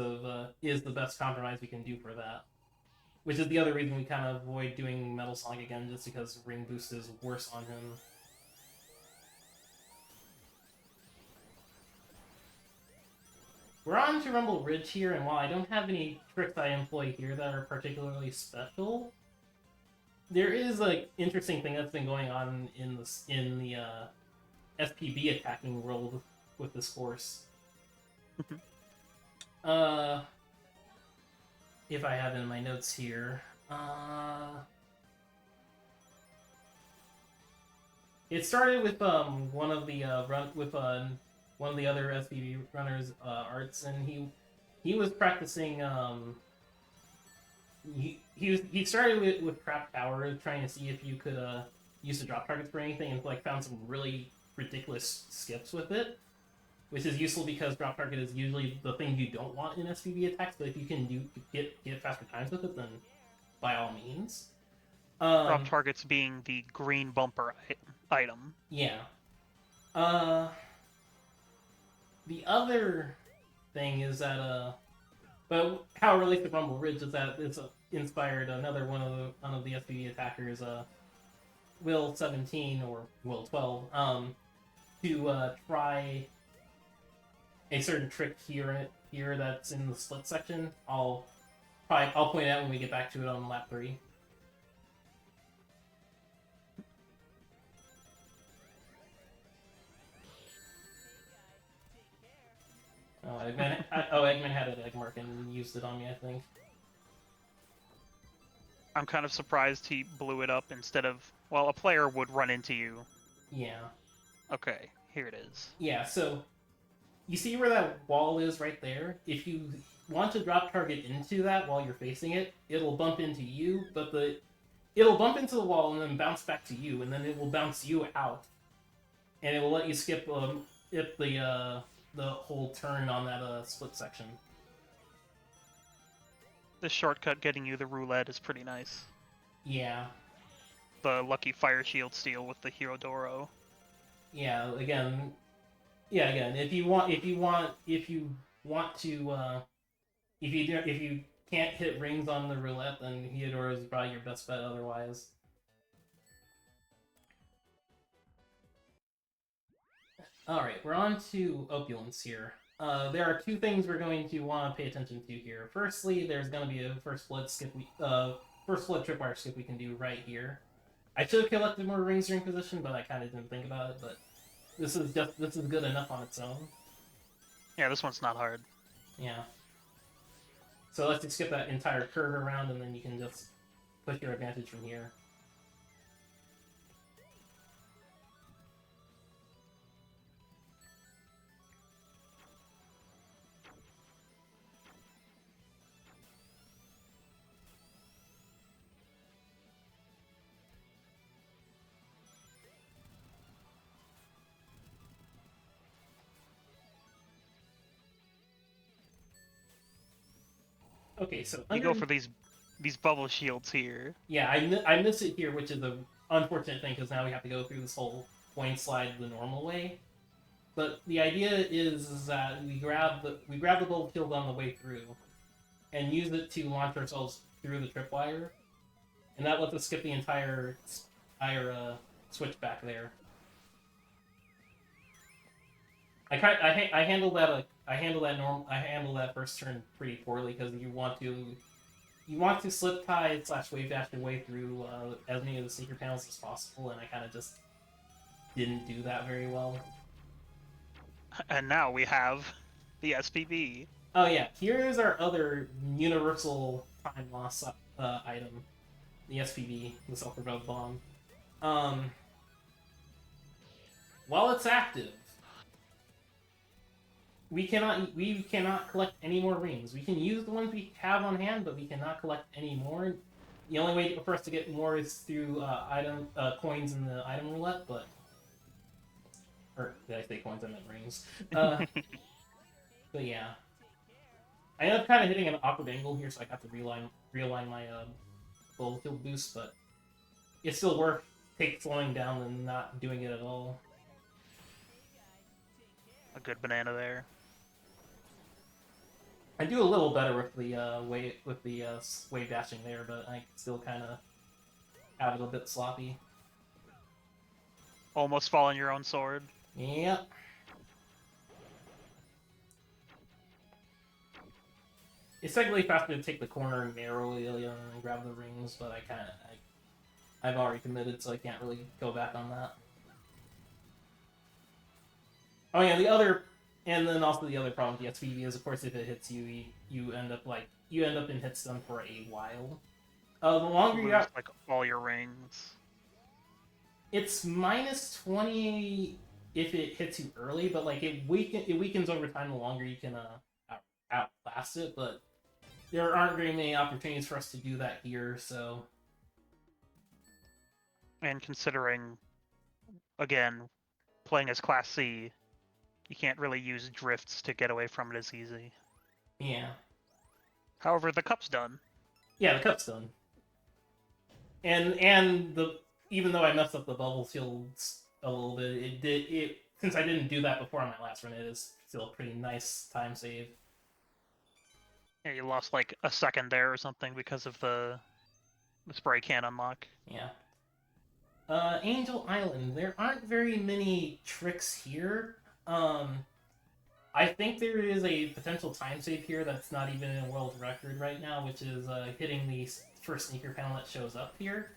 Speaker 1: compromise we can do for that. Which is the other reason we kind of avoid doing Metal Sonic again, just because ring boost is worse on him. We're on to Rumble Ridge here, and while I don't have any tricks I employ here that are particularly special, there is an interesting thing that's been going on in the SPB attacking world with this course. If I have it in my notes here, it started with one of the one of the other SPB runners, Arts, and he was practicing. He started with Crap Tower, trying to see if you could use the drop targets for anything, and like found some really ridiculous skips with it, which is useful because drop target is usually the thing you don't want in SPB attacks. But if you can get faster times with it, then by all means.
Speaker 2: Drop targets being the green bumper item.
Speaker 1: Yeah. The other thing is that but how it relates to Rumble Ridge is that it's inspired another one of the SPB attackers, Will 17 or Will 12, to try a certain trick here that's in the split section. I'll point it out when we get back to it on lap 3. Eggman had an egg mark and used it on me, I think.
Speaker 2: I'm kind of surprised he blew it up instead of... Well, a player would run into you.
Speaker 1: Yeah.
Speaker 2: Okay, here it is.
Speaker 1: Yeah, so you see where that wall is right there? If you want to drop target into that while you're facing it, it'll bump into you, but it'll bump into the wall and then bounce back to you, and then it will bounce you out. And it will let you skip the whole turn on that split section.
Speaker 2: This shortcut getting you the roulette is pretty nice.
Speaker 1: Yeah.
Speaker 2: The lucky fire shield steal with the Hero Doro.
Speaker 1: Yeah, again, if you want to if you can't hit rings on the roulette, then Hero is probably your best bet otherwise. Alright, we're on to opulence here. There are two things we're going to want to pay attention to here. Firstly, there's going to be a first blood tripwire skip we can do right here. I should have collected more rings during position, but I kind of didn't think about it. But this is good enough on its own.
Speaker 2: Yeah, this one's not hard.
Speaker 1: Yeah. So let's just skip that entire curve around, and then you can just push your advantage from here. Okay, so
Speaker 2: you go for these bubble shields here.
Speaker 1: Yeah, I miss it here, which is an unfortunate thing because now we have to go through this whole point slide the normal way. But the idea is that we grab the bubble shield on the way through, and use it to launch ourselves through the tripwire, and that lets us skip the entire switch back there. I handled that first turn pretty poorly because you want to slip tie / wave dash your way through as many of the secret panels as possible, and I kind of just didn't do that very well.
Speaker 2: And now we have the SPB.
Speaker 1: Oh yeah, here's our other universal time loss item, the SPB, the self-propelled bomb. While it's active, we cannot collect any more rings. We can use the ones we have on hand, but we cannot collect any more. The only way for us to get more is through coins in the item roulette, or did I say coins? I meant rings. But yeah, I ended up kind of hitting an awkward angle here, so I got to realign my bullet field boost, but it's still worth slowing down than not doing it at all.
Speaker 2: A good banana there.
Speaker 1: I do a little better with the wave dashing there, but I still kind of have it a bit sloppy.
Speaker 2: Almost fall on your own sword.
Speaker 1: Yep. It's technically faster to take the corner narrowly and grab the rings, but I've already committed, so I can't really go back on that. Oh yeah, and then also the other problem with the SPV is, of course, if it hits you, you end up in hit stun for a while. The longer you have,
Speaker 2: like all your rings.
Speaker 1: It's -20 if it hits you early, but like it weakens over time the longer you can outlast it. But there aren't very many opportunities for us to do that here, so
Speaker 2: And considering, again, playing as Class C, you can't really use drifts to get away from it as easy.
Speaker 1: Yeah.
Speaker 2: However, the cup's done.
Speaker 1: Yeah, the cup's done. And the even though I messed up the bubble fields a little bit, it since I didn't do that before on my last run, it is still a pretty nice time save.
Speaker 2: Yeah, you lost like a second there or something because of the spray can unlock.
Speaker 1: Yeah. Angel Island. There aren't very many tricks here. I think there is a potential time save here that's not even in a world record right now, which is hitting the first sneaker panel that shows up here.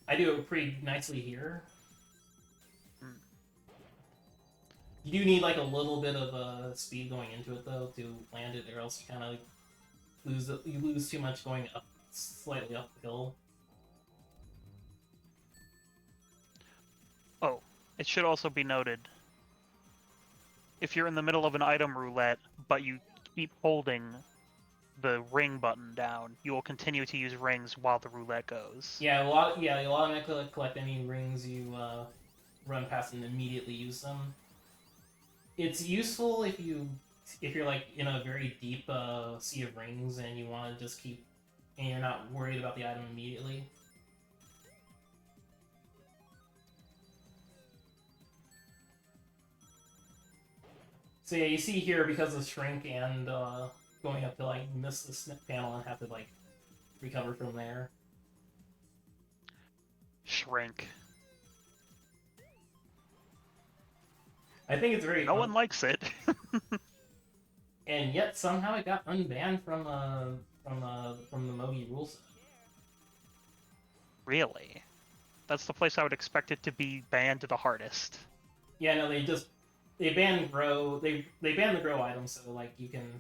Speaker 1: I do it pretty nicely here. You do need like a little bit of speed going into it though to land it, or else you kind of lose too much going up slightly uphill.
Speaker 2: Oh, it should also be noted, if you're in the middle of an item roulette, but you keep holding the ring button down, you will continue to use rings while the roulette goes.
Speaker 1: Yeah, you'll automatically collect any rings you run past and immediately use them. It's useful if you're like in a very deep sea of rings and you want to just keep and you're not worried about the item immediately. So yeah, you see here because of shrink and going up to like miss the snip panel and have to like recover from there.
Speaker 2: Shrink.
Speaker 1: I think it's very
Speaker 2: No one likes it.
Speaker 1: and yet somehow it got unbanned from the Mogi rule set.
Speaker 2: Really? That's the place I would expect it to be banned the hardest.
Speaker 1: Yeah, no, they banned grow. They banned the grow items, so like you can.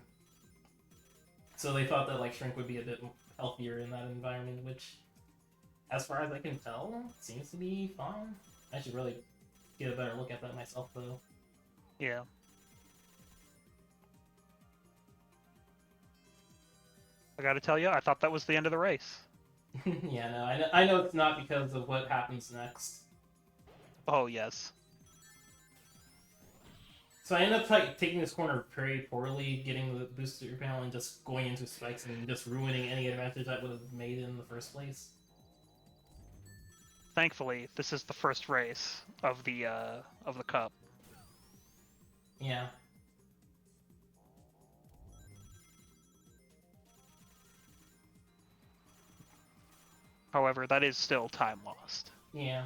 Speaker 1: So they thought that like shrink would be a bit healthier in that environment, which, as far as I can tell, seems to be fine. I should really get a better look at that myself, though.
Speaker 2: Yeah. I gotta tell you, I thought that was the end of the race.
Speaker 1: Yeah, no, I know it's not because of what happens next.
Speaker 2: Oh, yes.
Speaker 1: So I ended up like taking this corner very poorly, getting the booster panel and just going into spikes and just ruining any advantage I would have made in the first place.
Speaker 2: Thankfully, this is the first race of the cup.
Speaker 1: Yeah.
Speaker 2: However, that is still time lost.
Speaker 1: Yeah.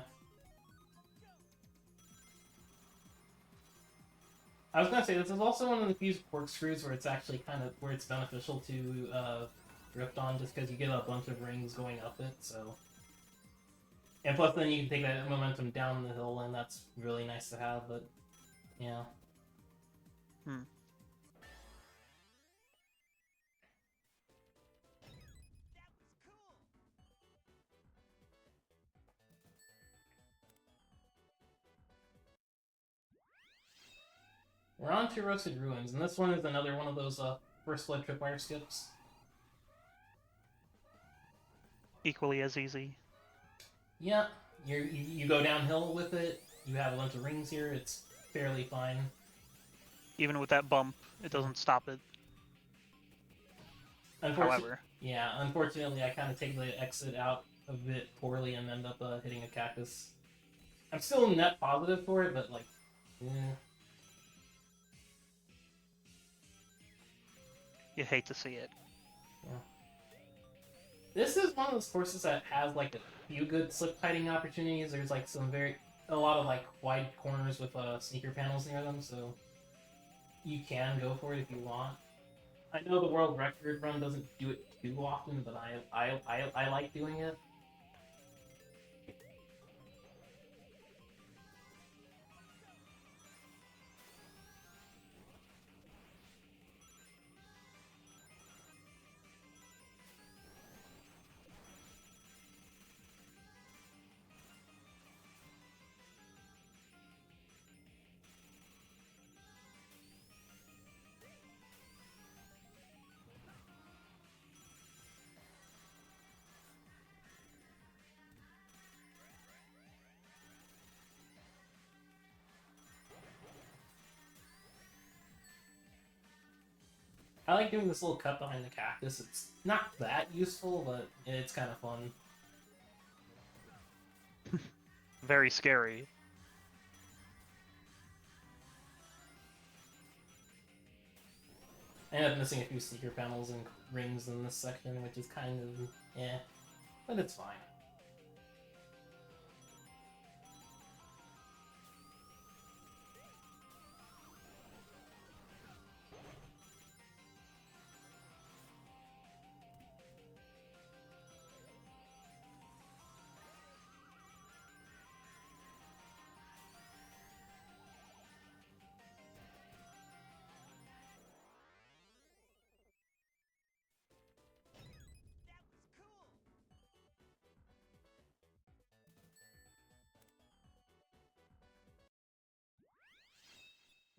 Speaker 1: I was gonna say this is also one of the few corkscrews where it's actually kind of where it's beneficial to drift on, just because you get a bunch of rings going up it. So, and plus then you can take that momentum down the hill, and that's really nice to have. But yeah. We're on to Roasted Ruins, and this one is another one of those first blood tripwire skips.
Speaker 2: Equally as easy.
Speaker 1: Yeah, you go downhill with it. You have a bunch of rings here. It's fairly fine.
Speaker 2: Even with that bump, it doesn't stop it. However,
Speaker 1: yeah, unfortunately, I kind of take the exit out a bit poorly and end up hitting a cactus. I'm still net positive for it, but like, eh.
Speaker 2: you hate to see it.
Speaker 1: Yeah. This is one of those courses that has like a few good slip kiting opportunities. There's like a lot of like wide corners with sneaker panels near them, so you can go for it if you want. I know the world record run doesn't do it too often, but I like doing it. I like doing this little cut behind the cactus. It's not that useful, but it's kind of fun.
Speaker 2: Very scary.
Speaker 1: I ended up missing a few sneaker panels and rings in this section, which is kind of but it's fine.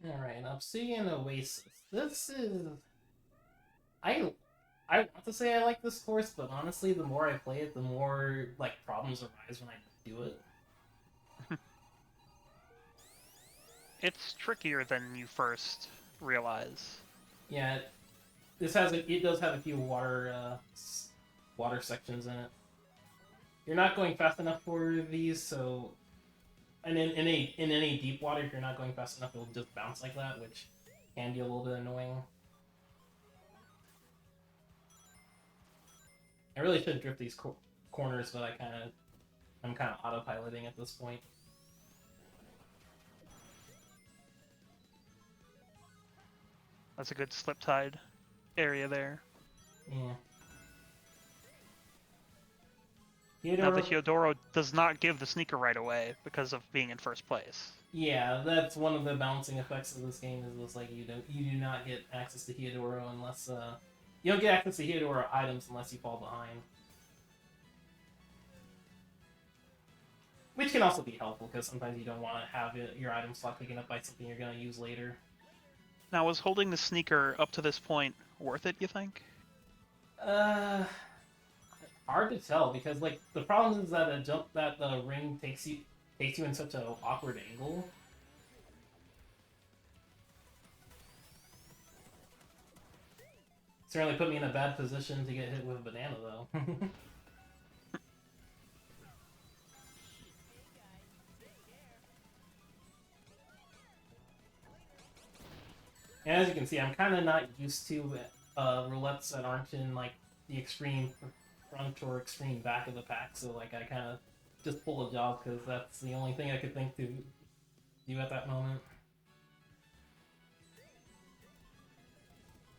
Speaker 1: Alright, Obsidian Oasis. This is... I want to say I like this course, but honestly, the more I play it, the more, like, problems arise when I do it.
Speaker 2: It's trickier than you first realize.
Speaker 1: Yeah, it does have a few water sections in it. You're not going fast enough for these, so... And in any deep water, if you're not going fast enough, it'll just bounce like that, which can be a little bit annoying. I really should drift these corners, but I'm kind of autopiloting at this point.
Speaker 2: That's a good slip tide area there.
Speaker 1: Yeah.
Speaker 2: Now the Hyodoro does not give the sneaker right away because of being in first place.
Speaker 1: Yeah, that's one of the balancing effects of this game. Is like you do not get access to Hyodoro unless you don't get access to Hyodoro items unless you fall behind. Which can also be helpful because sometimes you don't want to have your item slot taken up by something you're going to use later.
Speaker 2: Now, was holding the sneaker up to this point worth it, you think?
Speaker 1: Hard to tell because like the problem is that the ring takes you in such an awkward angle. Certainly put me in a bad position to get hit with a banana though. And as you can see, I'm kind of not used to roulettes that aren't in like the extreme front or extreme back of the pack, so like I kind of just pull a job because that's the only thing I could think to do at that moment.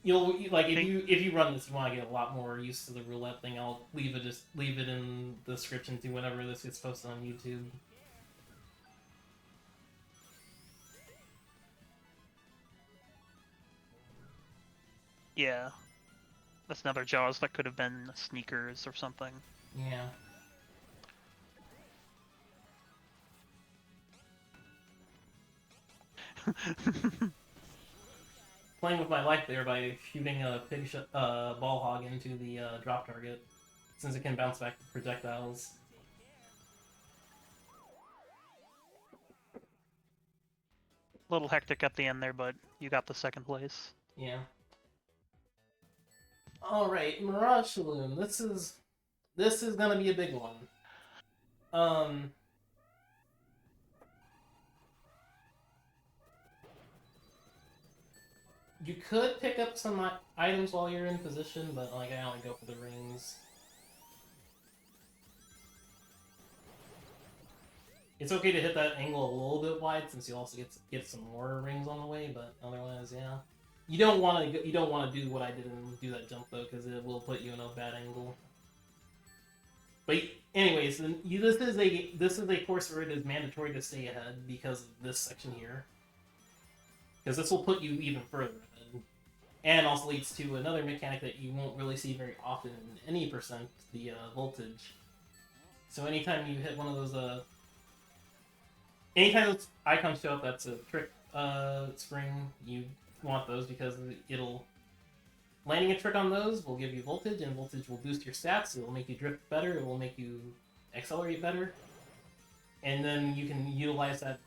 Speaker 1: You'll like if you run this, you want to get a lot more used to the roulette thing. I'll leave it in the description to whenever this gets posted on YouTube.
Speaker 2: Yeah. That's another Jaws that could have been sneakers or something.
Speaker 1: Yeah. Playing with my life there by shooting a ball hog into the drop target, since it can bounce back projectiles.
Speaker 2: A little hectic at the end there, but you got the second place.
Speaker 1: Yeah. All right, Mirage Saloon. This is gonna be a big one. You could pick up some items while you're in position, but like I only go for the rings. It's okay to hit that angle a little bit wide since you also get some more rings on the way, but otherwise, yeah. You don't want to do what I did and do that jump though, because it will put you in a bad angle. But anyways, this is a course where it is mandatory to stay ahead because of this section here, because this will put you even further ahead, and also leads to another mechanic that you won't really see very often in any percent, the voltage. So anytime you hit one of those anytime those icons show up that's a trick spring, you want those because it'll... Landing a trick on those will give you voltage, and voltage will boost your stats, it will make you drift better, it will make you accelerate better, and then you can utilize that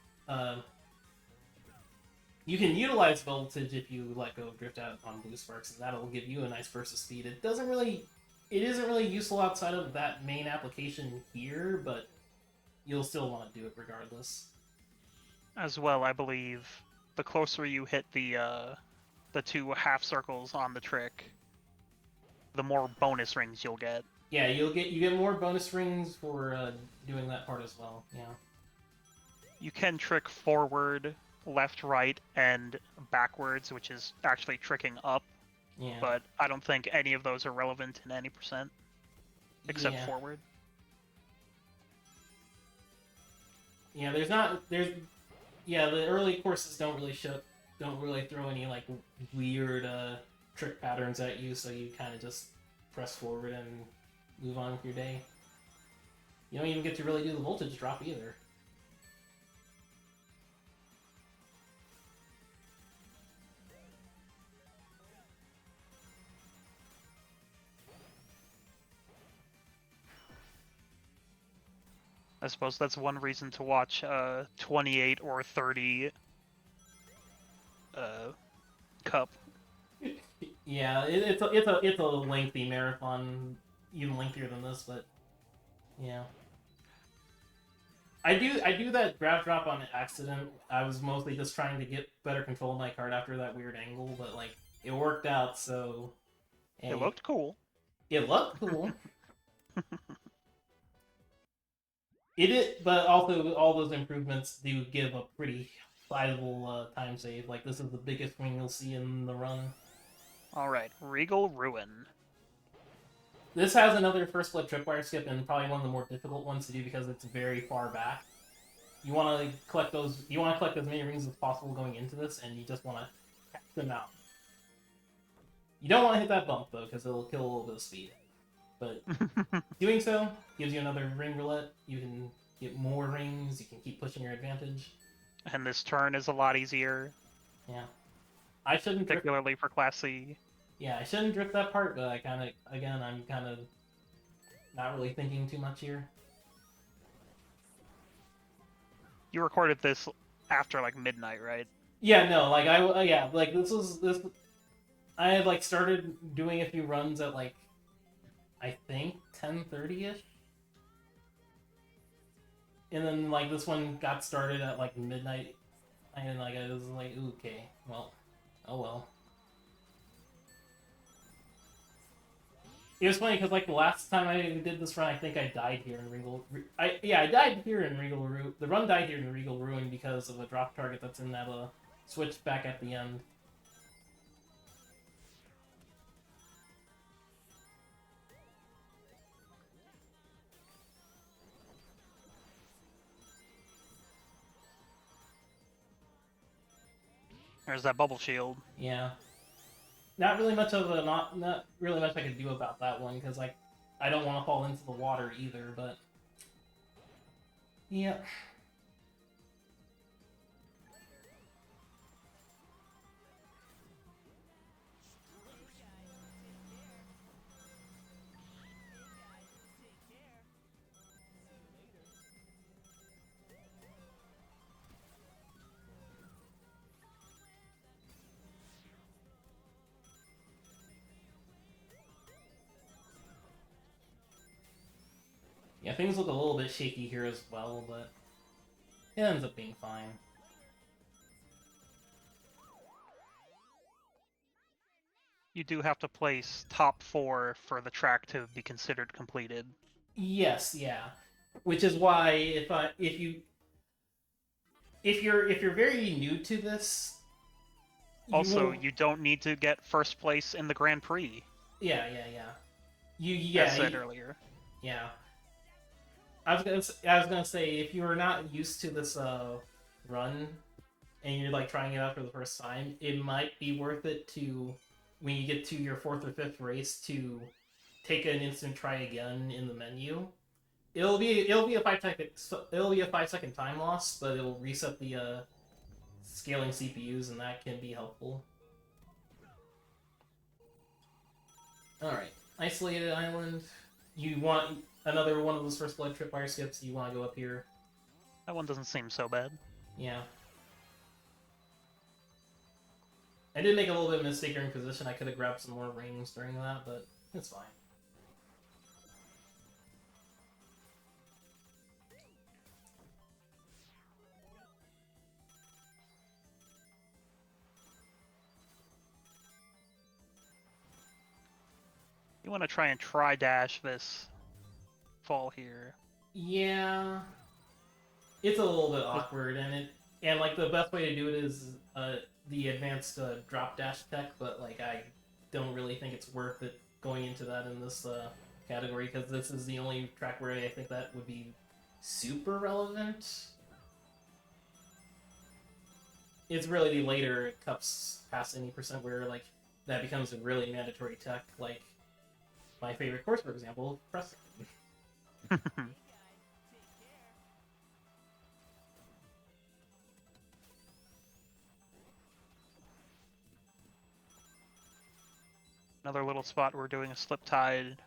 Speaker 1: You can utilize voltage if you let go of drift out on blue sparks, and that'll give you a nice burst of speed. It isn't really useful outside of that main application here, but you'll still want to do it regardless.
Speaker 2: As well, I believe the closer you hit the 2 half circles on the trick, the more bonus rings you'll get.
Speaker 1: Yeah, you get more bonus rings for doing that part as well. Yeah.
Speaker 2: You can trick forward, left, right, and backwards, which is actually tricking up.
Speaker 1: Yeah.
Speaker 2: But I don't think any of those are relevant in any percent, except forward.
Speaker 1: Yeah, the early courses don't really throw any like weird trick patterns at you, so you kind of just press forward and move on with your day. You don't even get to really do the voltage drop either.
Speaker 2: I suppose that's one reason to watch 28 or 30 cup.
Speaker 1: Yeah, it's a lengthy marathon, even lengthier than this, but yeah. I do that grab drop on accident. I was mostly just trying to get better control of my card after that weird angle, but like it worked out. So
Speaker 2: it looked cool.
Speaker 1: It looked cool. But also all those improvements do give a pretty sizable time save. Like this is the biggest wing you'll see in the run.
Speaker 2: All right, Regal Ruin.
Speaker 1: This has another first blood tripwire skip, and probably one of the more difficult ones to do because it's very far back. You want to collect those. You want to collect as many rings as possible going into this, and you just want to catch them out. You don't want to hit that bump though, because it'll kill a little bit of speed. But doing so gives you another ring roulette. You can get more rings. You can keep pushing your advantage.
Speaker 2: And this turn is a lot easier.
Speaker 1: Yeah, I shouldn't
Speaker 2: particularly for Class C.
Speaker 1: Yeah, I shouldn't drift that part, but I'm kind of not really thinking too much here.
Speaker 2: You recorded this after like midnight, right?
Speaker 1: Yeah, no, like this. I had like started doing a few runs at like, I think 10:30ish, and then like this one got started at like midnight, and like I was like, okay, well, oh well. It was funny because like the last time I did this run, I think I died here in Regal. I died here in Regal Ruin. The run died here in Regal Ruin because of a drop target that's in that switch back at the end.
Speaker 2: There's that bubble shield.
Speaker 1: Yeah. Not really much I could do about that one because like I don't want to fall into the water either, but yeah. Yeah, things look a little bit shaky here as well, but it ends up being fine.
Speaker 2: You do have to place top 4 for the track to be considered completed.
Speaker 1: Yes, yeah. Which is why if you're very new to this,
Speaker 2: you don't need to get first place in the Grand Prix.
Speaker 1: Yeah.
Speaker 2: As said earlier.
Speaker 1: Yeah. I was gonna say if you are not used to this run and you're like trying it out for the first time, it might be worth it to when you get to your 4th or 5th race to take an instant try again in the menu. It'll be a 5-second time loss, but it'll reset the scaling CPUs, and that can be helpful. All right, isolated island. You want another one of those first blood tripwire skips? You want to go up here?
Speaker 2: That one doesn't seem so bad.
Speaker 1: Yeah. I did make a little bit of a mistake during position. I could have grabbed some more rings during that, but it's fine.
Speaker 2: You want to try dash this fall here.
Speaker 1: Yeah, it's a little bit awkward, and like the best way to do it is the advanced drop dash tech, but like I don't really think it's worth it going into that in this category because this is the only track where I think that would be super relevant. It's really the later it cups past any percent where like that becomes a really mandatory tech. Like my favorite course, for example, press.
Speaker 2: Another little spot where doing a slip tide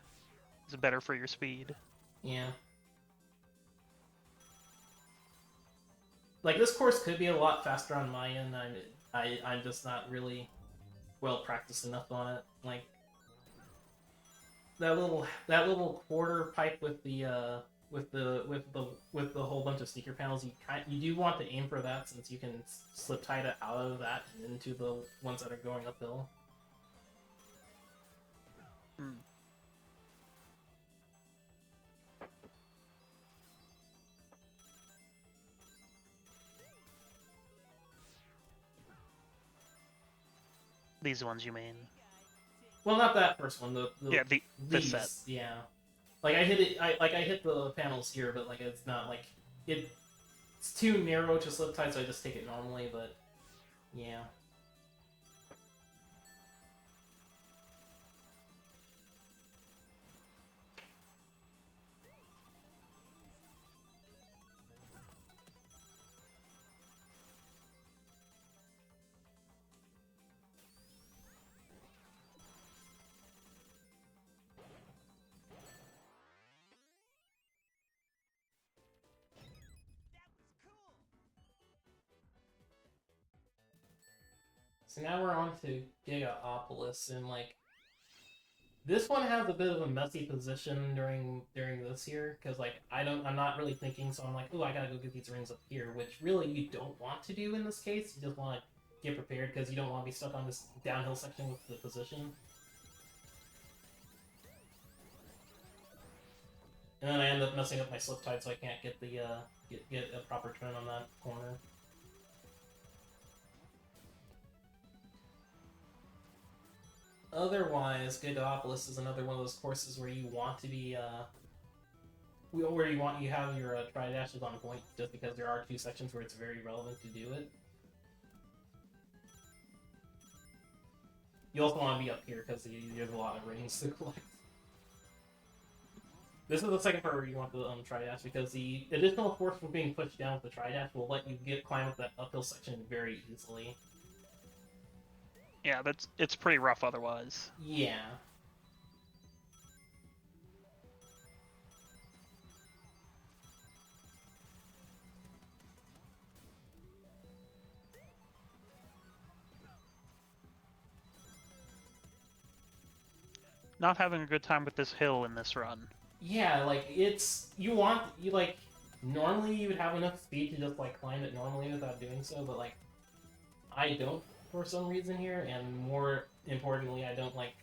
Speaker 2: is better for your speed.
Speaker 1: Yeah. Like this course could be a lot faster on my end. I'm just not really well practiced enough on it. Like that little quarter pipe with the whole bunch of sneaker panels. You do want to aim for that since you can slip tide it out of that and into the ones that are going uphill.
Speaker 2: Hmm. These ones, you mean?
Speaker 1: Well, not that first one.
Speaker 2: Yeah, this
Speaker 1: these,
Speaker 2: set.
Speaker 1: yeah. Like I hit it. I hit the panels here, but like it's not like it's too narrow to slip tide, so I just take it normally. But yeah. So now we're on to Gigaopolis, and like this one has a bit of a messy position during this year because like I'm not really thinking, so I'm like, oh, I gotta go get these rings up here, which really you don't want to do in this case. You just want to get prepared because you don't want to be stuck on this downhill section with the position. And then I end up messing up my slip tide, so I can't get the get a proper turn on that corner. Otherwise, Gigapolis is another one of those courses where you want to be where you have your tri dashes on point, just because there are two sections where it's very relevant to do it. You also want to be up here because there's a lot of rings to collect. This is the second part where you want the tri dash because the additional force from being pushed down with the tri dash will let you climb up that uphill section very easily.
Speaker 2: Yeah, it's pretty rough otherwise.
Speaker 1: Yeah.
Speaker 2: Not having a good time with this hill in this run.
Speaker 1: Yeah, like normally you would have enough speed to just like climb it normally without doing so, but like I don't for some reason here, and more importantly, I don't like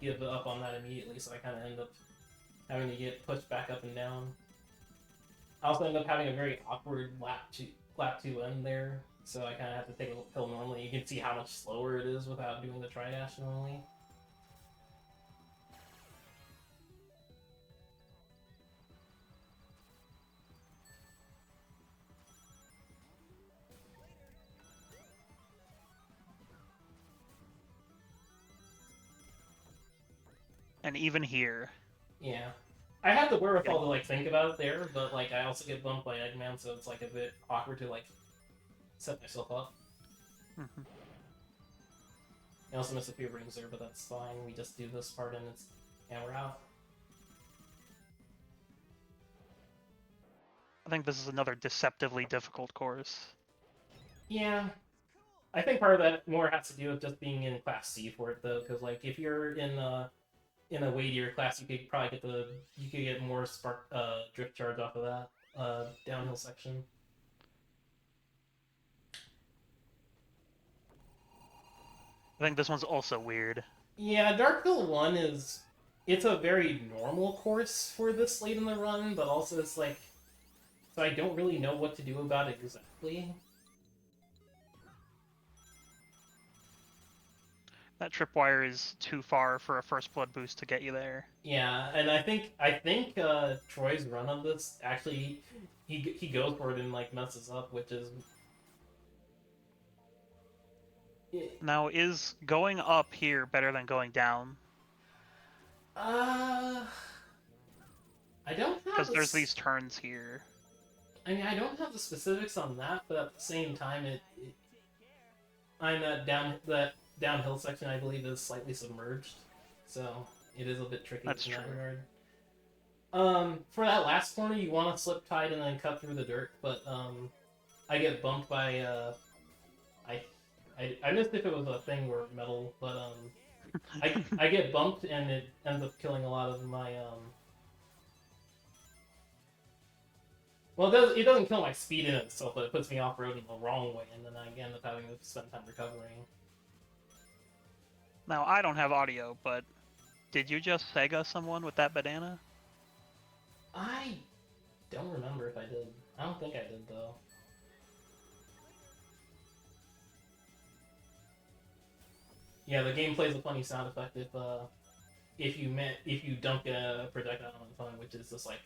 Speaker 1: give up on that immediately, so I kind of end up having to get pushed back up and down. I also end up having a very awkward lap two end there, so I kind of have to take a hill normally. You can see how much slower it is without doing the tri dash normally.
Speaker 2: And even here.
Speaker 1: Yeah. I had the wherewithal to like think about it there, but like I also get bumped by Eggman, so it's like a bit awkward to like set myself up.
Speaker 2: Mm-hmm.
Speaker 1: I also miss a few rings there, but that's fine. We just do this part and we're out.
Speaker 2: I think this is another deceptively difficult course.
Speaker 1: Yeah. I think part of that more has to do with just being in Class C for it though, because like if you're in a weightier class, you could probably get more spark drift charge off of that downhill section.
Speaker 2: I think this one's also weird.
Speaker 1: Yeah, Darkville 1 is it's a very normal course for this late in the run, but also it's like so I don't really know what to do about it exactly.
Speaker 2: That tripwire is too far for a first blood boost to get you there.
Speaker 1: Yeah, and I think Troy's run of this actually he goes for it and like messes up, which is
Speaker 2: Now, is going up here better than going down?
Speaker 1: uh I don't have
Speaker 2: Because there's
Speaker 1: this.
Speaker 2: these turns here.
Speaker 1: I mean, I don't have the specifics on that, but at the same time, I'm that downhill section I believe is slightly submerged, so it is a bit tricky
Speaker 2: That's
Speaker 1: in that
Speaker 2: true.
Speaker 1: regard. For that last corner, you want to slip tight and then cut through the dirt, but I get bumped by I, I missed if it was a thing or metal, but I get bumped and it ends up killing a lot of my Well, it doesn't kill my speed in itself, but it puts me off roading the wrong way, and then I end up having to spend time recovering.
Speaker 2: Now, I don't have audio, but did you just Sega someone with that banana?
Speaker 1: I don't remember if I did. I don't think I did though. Yeah, the game plays a funny sound effect if you dunk a projectile on the phone, which is just like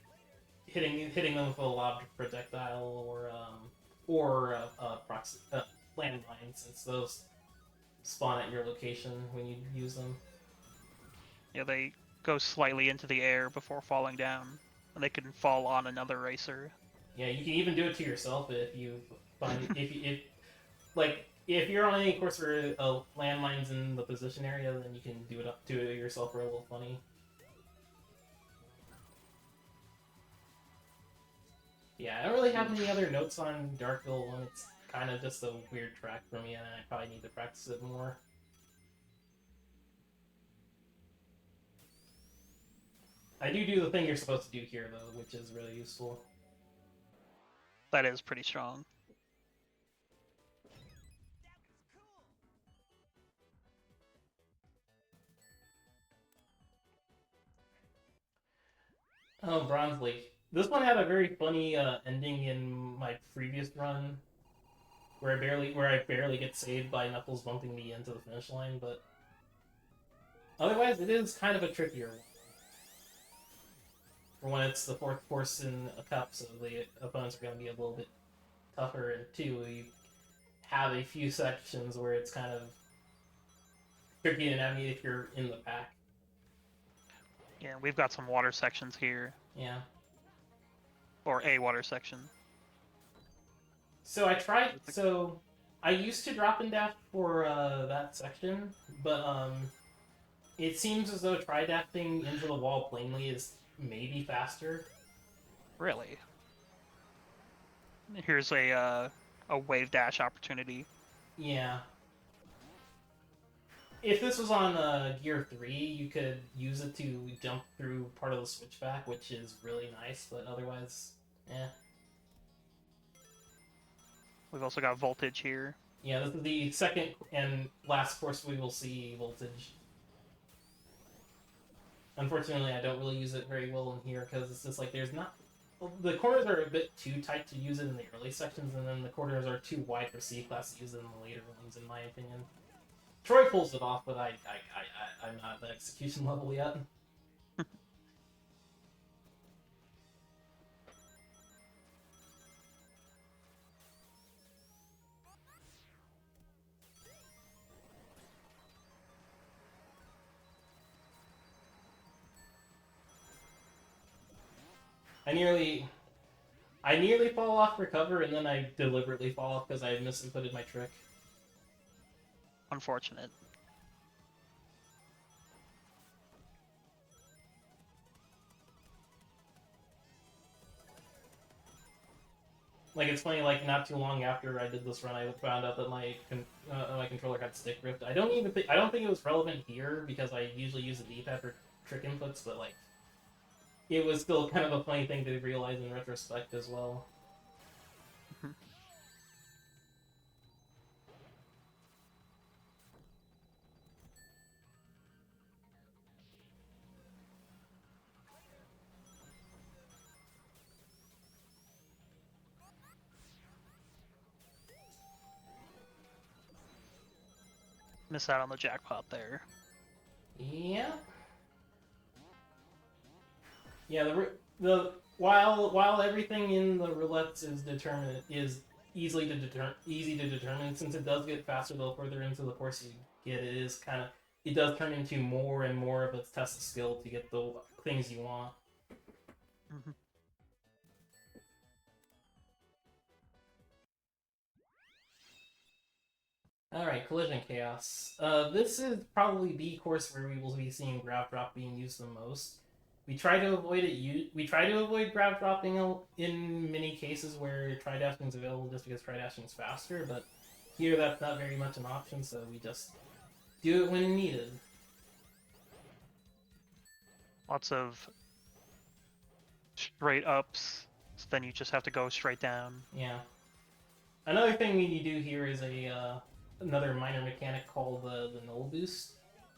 Speaker 1: hitting them with a lob projectile or landmine, since those spawn at your location when you use them.
Speaker 2: Yeah, they go slightly into the air before falling down, and they can fall on another racer.
Speaker 1: Yeah, you can even do it to yourself if you find if like if you're on any course where landmines in the position area, then you can do it up to it yourself for a little funny. Yeah, I don't really have any other notes on Darkville 1. It's kind of just a weird track for me, and I probably need to practice it more. I do the thing you're supposed to do here, though, which is really useful.
Speaker 2: That is pretty strong.
Speaker 1: Oh, Bronze Lake. This one had a very funny ending in my previous run, where I barely get saved by Knuckles bumping me into the finish line, but otherwise it is kind of a trickier one. For when it's the fourth course in a cup, so the opponents are going to be a little bit tougher, and two, you have a few sections where it's kind of tricky to navigate if you're in the pack.
Speaker 2: Yeah, we've got some water sections here.
Speaker 1: Yeah.
Speaker 2: Or a water section.
Speaker 1: So I used to drop and dash for that section, but it seems as though tri-dashing into the wall plainly is maybe faster.
Speaker 2: Really? Here's a wave dash opportunity.
Speaker 1: Yeah. If this was on Gear 3, you could use it to jump through part of the switchback, which is really nice, but otherwise, eh.
Speaker 2: We've also got voltage here.
Speaker 1: Yeah, this is the second and last course we will see voltage. Unfortunately, I don't really use it very well in here because it's just like there's not. The corners are a bit too tight to use it in the early sections, and then the corners are too wide for C class to use it in the later ones, in my opinion. Troy pulls it off, but I'm not at the execution level yet. I nearly fall off recover, and then I deliberately fall off because I misinputted my trick.
Speaker 2: Unfortunate.
Speaker 1: Like it's funny. Like not too long after I did this run, I found out that my controller had stick drift. I don't think it was relevant here because I usually use the D-pad for trick inputs, but like it was still kind of a funny thing to realize in retrospect as well.
Speaker 2: Miss out on the jackpot there.
Speaker 1: Yeah. Yeah, the while everything in the roulettes is easy to determine, since it does get faster the further into the course you get, it does turn into more and more of a test of skill to get the things you want.
Speaker 2: Mm-hmm.
Speaker 1: All right, collision chaos. This is probably the course where we will be seeing grab drop being used the most. We try to avoid it. We try to avoid grab dropping in many cases where try dashing is available, just because try dashing is faster. But here, that's not very much an option, so we just do it when needed.
Speaker 2: Lots of straight ups, so then you just have to go straight down.
Speaker 1: Yeah. Another thing we need to do here is another minor mechanic called the null boost.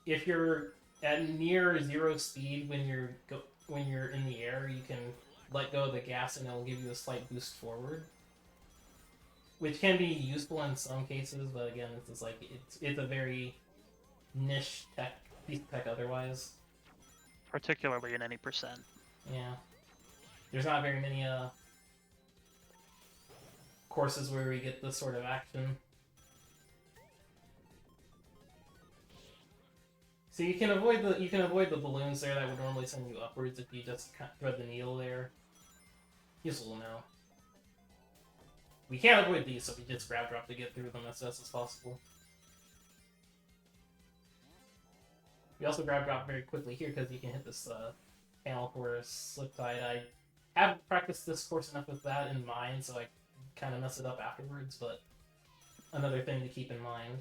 Speaker 1: If you're at near zero speed when you're in the air, you can let go of the gas and it'll give you a slight boost forward, which can be useful in some cases. But again, it's just like it's a very niche piece of tech otherwise.
Speaker 2: Particularly in any percent.
Speaker 1: Yeah, there's not very many courses where we get this sort of action. So you can avoid the balloons there that would normally send you upwards if you just thread the needle there. Useful to know. We can't avoid these, so we just grab drop to get through them as best as possible. We also grab drop very quickly here because you can hit this panel for slip tide. I haven't practiced this course enough with that in mind, so I kind of mess it up afterwards, but another thing to keep in mind.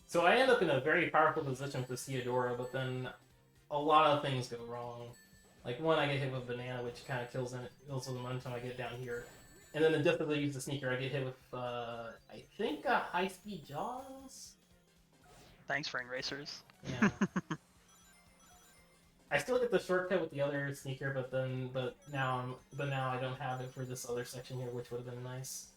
Speaker 1: So I end up in a very powerful position for Theodora, but then a lot of things go wrong. Like one, I get hit with banana, which kind of kills the momentum I get down here. And then just as I use the sneaker, I get hit with I think high speed jaws.
Speaker 2: Thanks, ring racers.
Speaker 1: Yeah. I still get the shortcut with the other sneaker, but now I don't have it for this other section here, which would have been nice.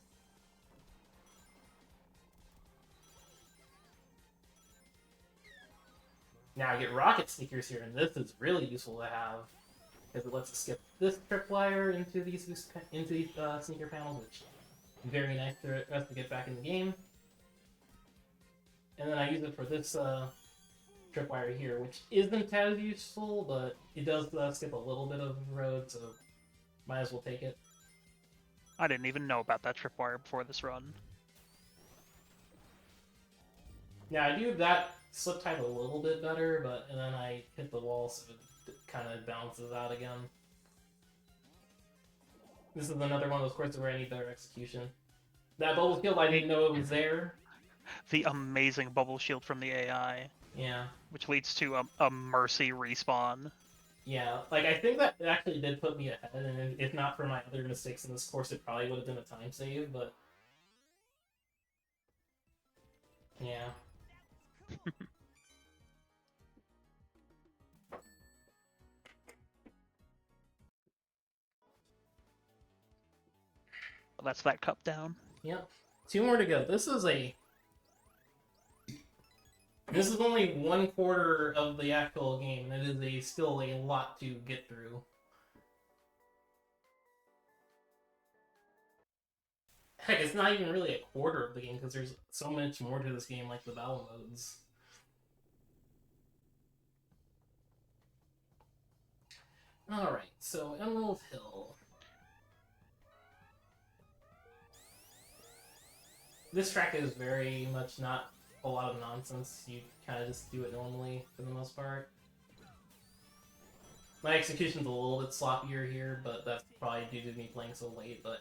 Speaker 1: Now I get rocket sneakers here, and this is really useful to have because it lets us skip this tripwire into these sneaker panels, which is very nice for us to get back in the game. And then I use it for this tripwire here, which isn't as useful, but it does skip a little bit of road, so might as well take it.
Speaker 2: I didn't even know about that tripwire before this run.
Speaker 1: Yeah, I do that slip tide a little bit better, and then I hit the wall, so it kind of balances out again. This is another one of those courses where I need better execution. That bubble shield, I didn't know it was there.
Speaker 2: The amazing bubble shield from the AI.
Speaker 1: Yeah.
Speaker 2: Which leads to a mercy respawn.
Speaker 1: Yeah, like I think that actually did put me ahead, and if not for my other mistakes in this course, it probably would have been a time save, but... Yeah.
Speaker 2: Well, that's that cup down.
Speaker 1: Yep. 2 more to go. This is only 1/4 of the actual game, and it is still a lot to get through. Heck, it's not even really a quarter of the game, because there's so much more to this game, like the battle modes. Alright, so Emerald Hill. This track is very much not a lot of nonsense. You kind of just do it normally for the most part. My execution's a little bit sloppier here, but that's probably due to me playing so late, but...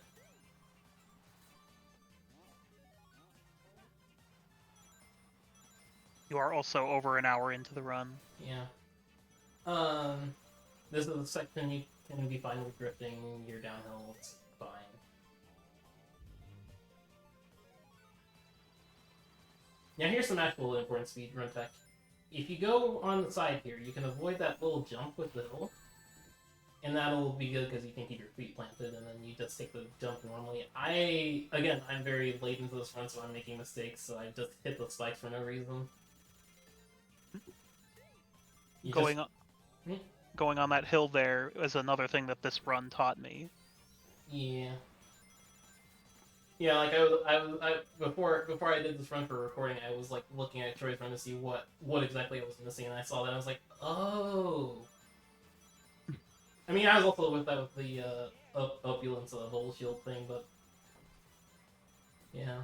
Speaker 2: You are also over an hour into the run.
Speaker 1: Yeah. This is the section you can be fine with drifting, you're downhill, it's fine. Now here's some actual important speedrun tech. If you go on the side here, you can avoid that little jump with the hill, and that'll be good because you can keep your feet planted, and then you just take the jump normally. I'm very late into this run, so I'm making mistakes, so I just hit the spikes for no reason.
Speaker 2: Going on that hill there is another thing that this run taught me.
Speaker 1: Yeah. Yeah, like before I did this run for recording, I was like looking at Troy's run to see what exactly I was missing, and I saw that I was like, oh. I mean, I was also with that with the opulence of the whole shield thing, but yeah.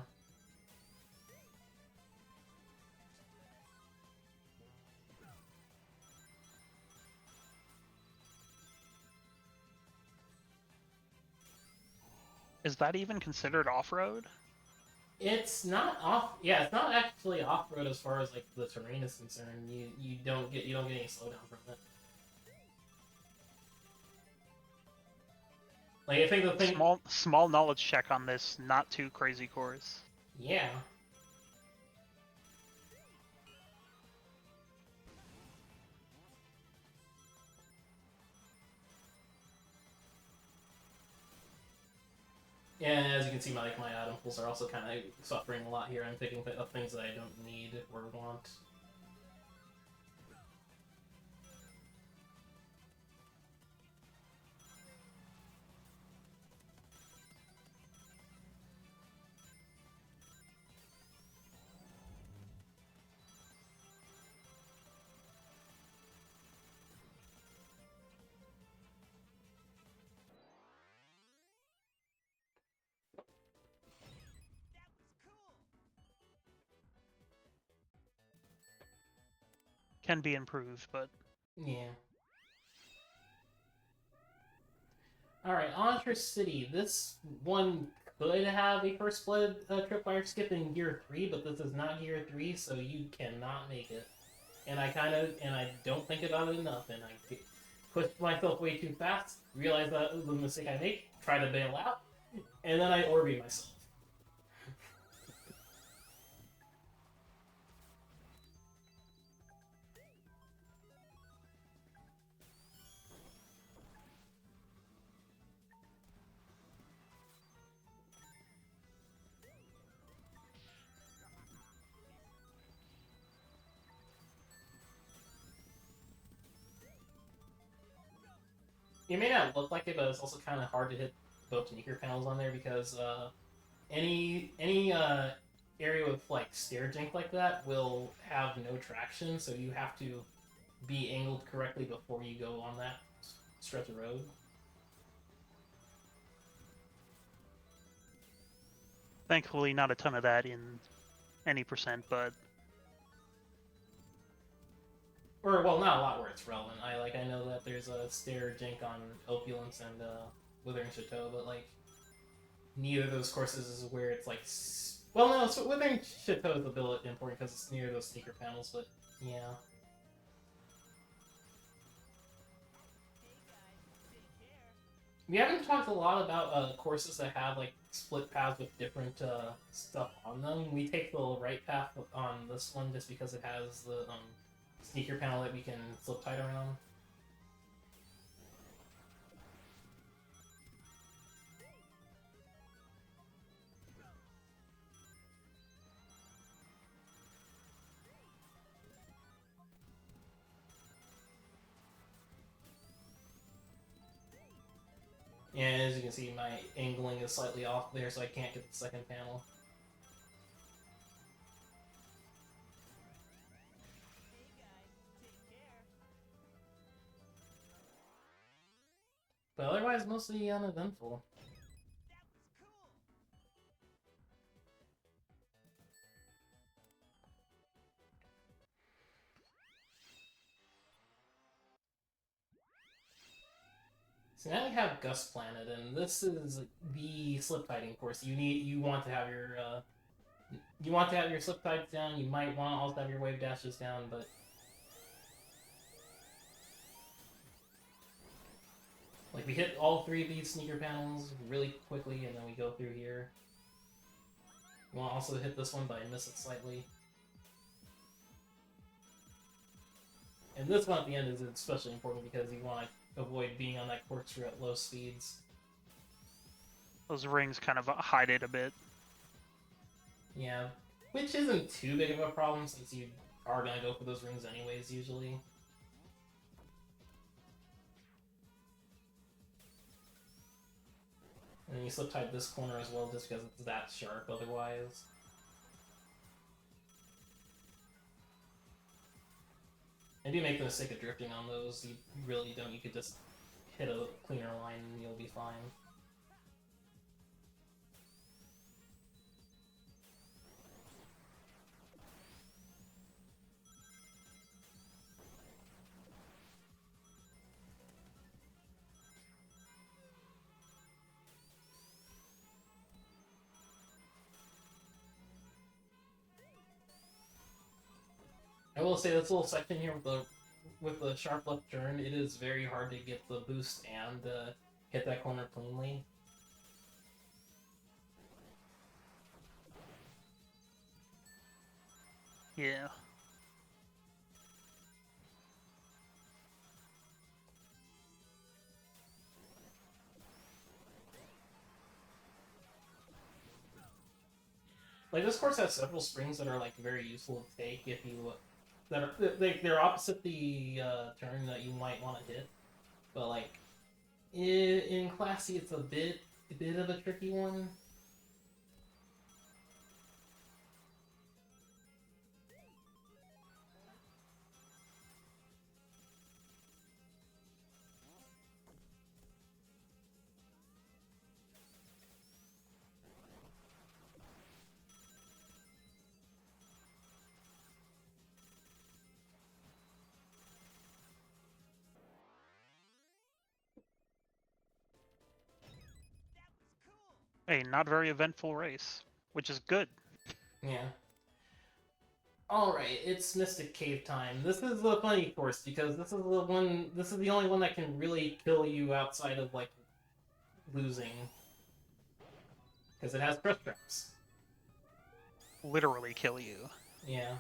Speaker 2: Is that even considered off-road?
Speaker 1: It's not off. Yeah, it's not actually off-road as far as like the terrain is concerned. You don't get any slowdown from it. Like I think the thing.
Speaker 2: Small knowledge check on this not too crazy course.
Speaker 1: Yeah. And as you can see, my item pools are also kind of suffering a lot here. I'm picking up things that I don't need or want.
Speaker 2: Can be improved, but...
Speaker 1: Yeah. Alright, Entre City. This one could have a first blood tripwire skip in Gear 3, but this is not Gear 3, so you cannot make it. And I don't think about it enough, and I push myself way too fast, realize that was a mistake I make, try to bail out, and then I Orby myself. It may not look like it, but it's also kind of hard to hit both sneaker panels on there because any area with like stair jink like that will have no traction, so you have to be angled correctly before you go on that stretch of road.
Speaker 2: Thankfully, not a ton of that in any percent, but...
Speaker 1: Or, well, not a lot where it's relevant. I know that there's a stair jink on Opulence and Withering Chateau, but like neither of those courses is where it's like. Well, no, so Withering Chateau is a bit important because it's near those sneaker panels, but yeah. We haven't talked a lot about courses that have like split paths with different stuff on them. We take the right path on this one just because it has the sneaker panel that we can flip tight around. And as you can see, my angling is slightly off there, so I can't get the second panel. But otherwise, mostly uneventful. So now we have Gust Planet, and this is the slip tiding course. You want to have your slip tides down. You might want to also have your wave dashes down, but like we hit all three of these sneaker panels really quickly, and then we go through here. You want to also hit this one, but I miss it slightly. And this one at the end is especially important because you want to avoid being on that corkscrew at low speeds.
Speaker 2: Those rings kind of hide it a bit.
Speaker 1: Yeah, which isn't too big of a problem since you are going to go for those rings anyways, usually. And then you slip tide this corner as well just because it's that sharp otherwise. And if you make the mistake of drifting on those, you really don't. You could just hit a cleaner line and you'll be fine. I will say this little section here with the sharp left turn, it is very hard to get the boost and hit that corner cleanly.
Speaker 2: Yeah.
Speaker 1: Like this course has several springs that are like very useful to take if you they're opposite the turn that you might want to hit, but like in Classy it's a bit of a tricky one.
Speaker 2: A not very eventful race, which is good.
Speaker 1: Yeah. Alright, it's Mystic Cave time. This is the funny course because this is the only one that can really kill you outside of like losing. Because it has crush traps.
Speaker 2: Literally kill you.
Speaker 1: Yeah.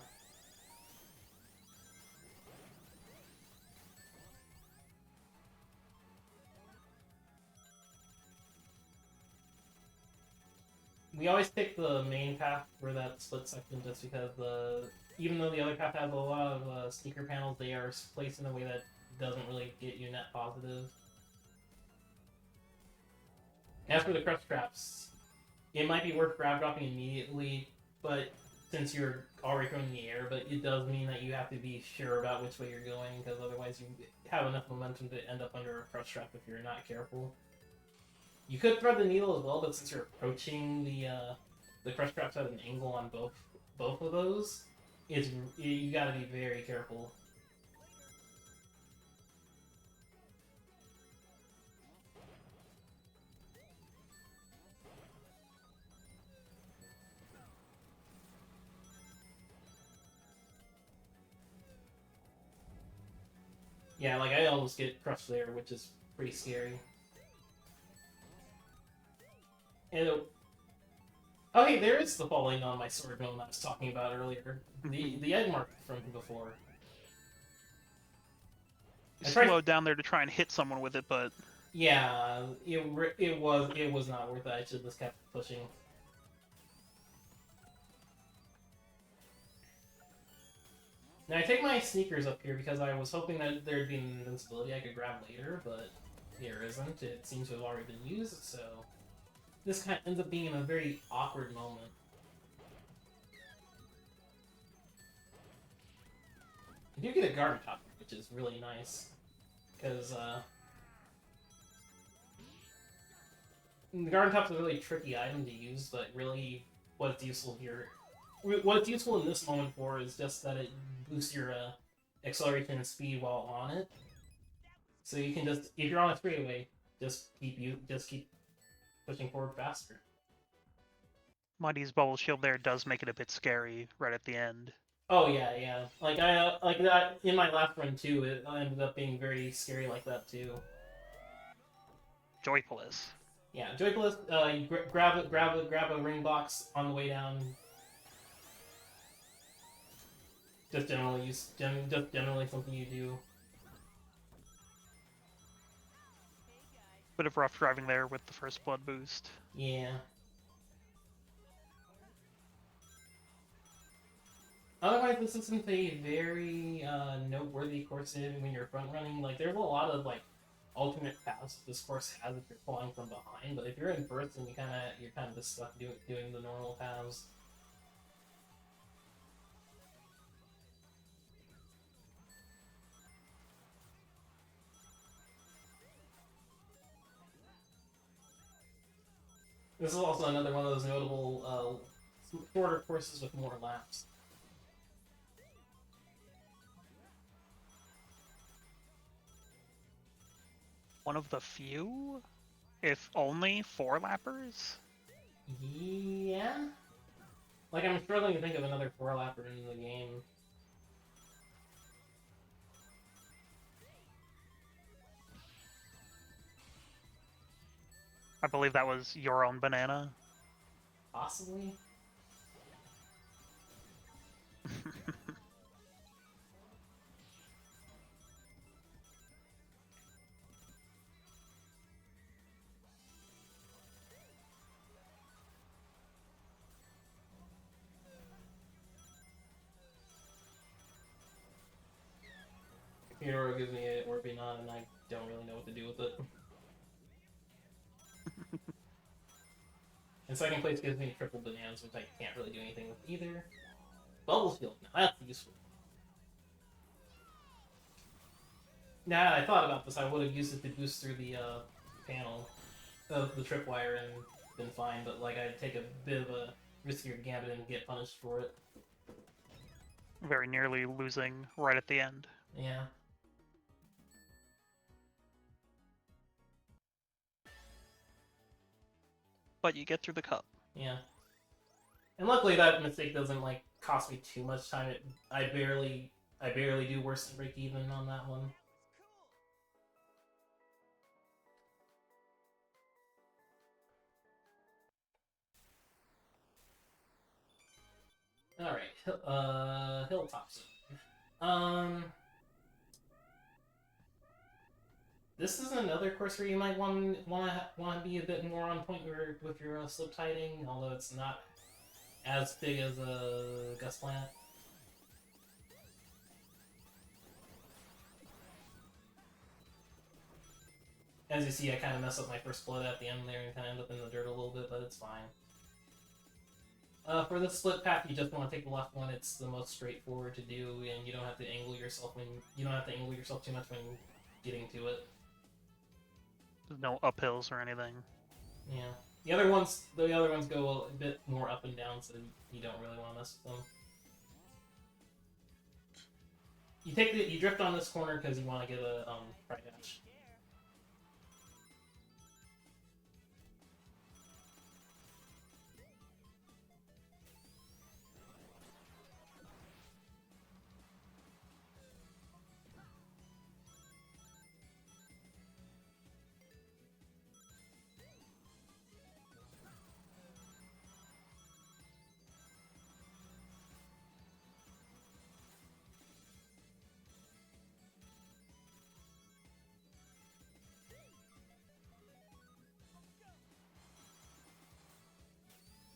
Speaker 1: We always pick the main path for that split section just because even though the other path has a lot of sneaker panels, they are placed in a way that doesn't really get you net positive. As for the crush traps, it might be worth grab dropping immediately, but since you're already thrown in the air, but it does mean that you have to be sure about which way you're going because otherwise you have enough momentum to end up under a crush trap if you're not careful. You could thread the needle as well, but since you're approaching the crush traps at an angle on both of those, you gotta be very careful. Yeah, like I almost get crushed there, which is pretty scary. And oh hey, there is the falling on my sword gnome I was talking about earlier. The egg mark from before.
Speaker 2: You slowed down there to try and hit someone with it, but
Speaker 1: yeah, it was not worth it. I should just kept pushing. Now I take my sneakers up here because I was hoping that there'd be an invincibility I could grab later, but there isn't. It seems to have already been used, so this kind of ends up being in a very awkward moment. I do get a garden top, which is really nice, because the garden top's a really tricky item to use, but really what's useful here, what it's useful in this moment for is just that it boosts your acceleration and speed while on it. So you can just, if you're on a straightaway, just keep pushing forward faster.
Speaker 2: Mighty's bubble shield there does make it a bit scary right at the end.
Speaker 1: Oh yeah, yeah. Like I like that in my last run too. It ended up being very scary like that too.
Speaker 2: Joypolis.
Speaker 1: Yeah, Joypolis. You grab a ring box on the way down. Just generally something you do.
Speaker 2: Bit of rough driving there with the first blood boost.
Speaker 1: Yeah. Otherwise, this isn't a very noteworthy course when you're front running. Like, there's a lot of like alternate paths this course has if you're falling from behind. But if you're in first, then you're kind of just stuck doing the normal paths. This is also another one of those notable shorter courses with more laps.
Speaker 2: One of the few, if only, 4-lappers?
Speaker 1: Yeah? Like, I'm struggling to think of another 4-lapper in the game.
Speaker 2: I believe that was your own banana.
Speaker 1: Possibly? Hero gives me a Orbinon and I don't really know what to do with it. And second place gives me triple bananas, which I can't really do anything with either. Bubble Shield, now that's useful. Now I thought about this, I would have used it to boost through the panel of the tripwire and been fine, but like I'd take a bit of a riskier gambit and get punished for it.
Speaker 2: Very nearly losing right at the end.
Speaker 1: Yeah.
Speaker 2: But you get through the cup.
Speaker 1: Yeah. And luckily that mistake doesn't like cost me too much time. I barely do worse than break even on that one. Alright, Hilltop Zone. This is another course where you might want to be a bit more on point with your slip tiding, although it's not as big as a Gust Plant. As you see, I kind of mess up my first blood at the end there and kind of end up in the dirt a little bit, but it's fine. For the split path, you just want to take the left one. It's the most straightforward to do, and you don't have to angle yourself too much when getting to it.
Speaker 2: There's no uphills or anything.
Speaker 1: Yeah. The other ones go a bit more up and down, so you don't really want to mess with them. You drift on this corner because you want to get a fry dash.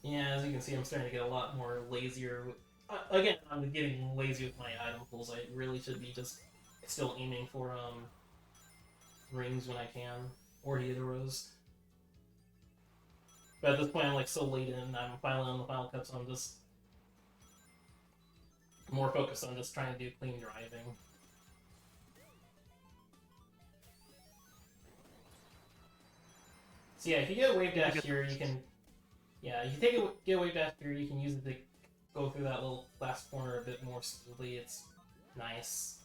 Speaker 1: Yeah, as you can see, I'm starting to get a lot more lazier. Again, I'm getting lazy with my item pulls. I really should be just still aiming for rings when I can, or Heroes. But at this point, I'm like so late in, I'm finally on the final cup, so I'm just more focused on just trying to do clean driving. So yeah, if you get a wave dash here, you can... Yeah, if you get a wave dash here, you can use it to go through that little last corner a bit more smoothly. It's nice.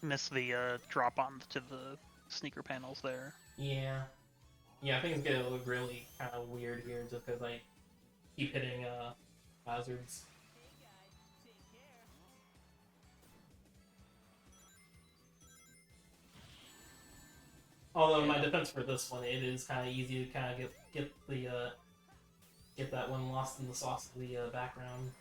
Speaker 2: miss the drop on to the sneaker panels there.
Speaker 1: Yeah. Yeah, things get really kind of weird here just because I keep hitting hazards. Although my defense for this one, it is kind of easy to kind of get that one lost in the sauce of the background.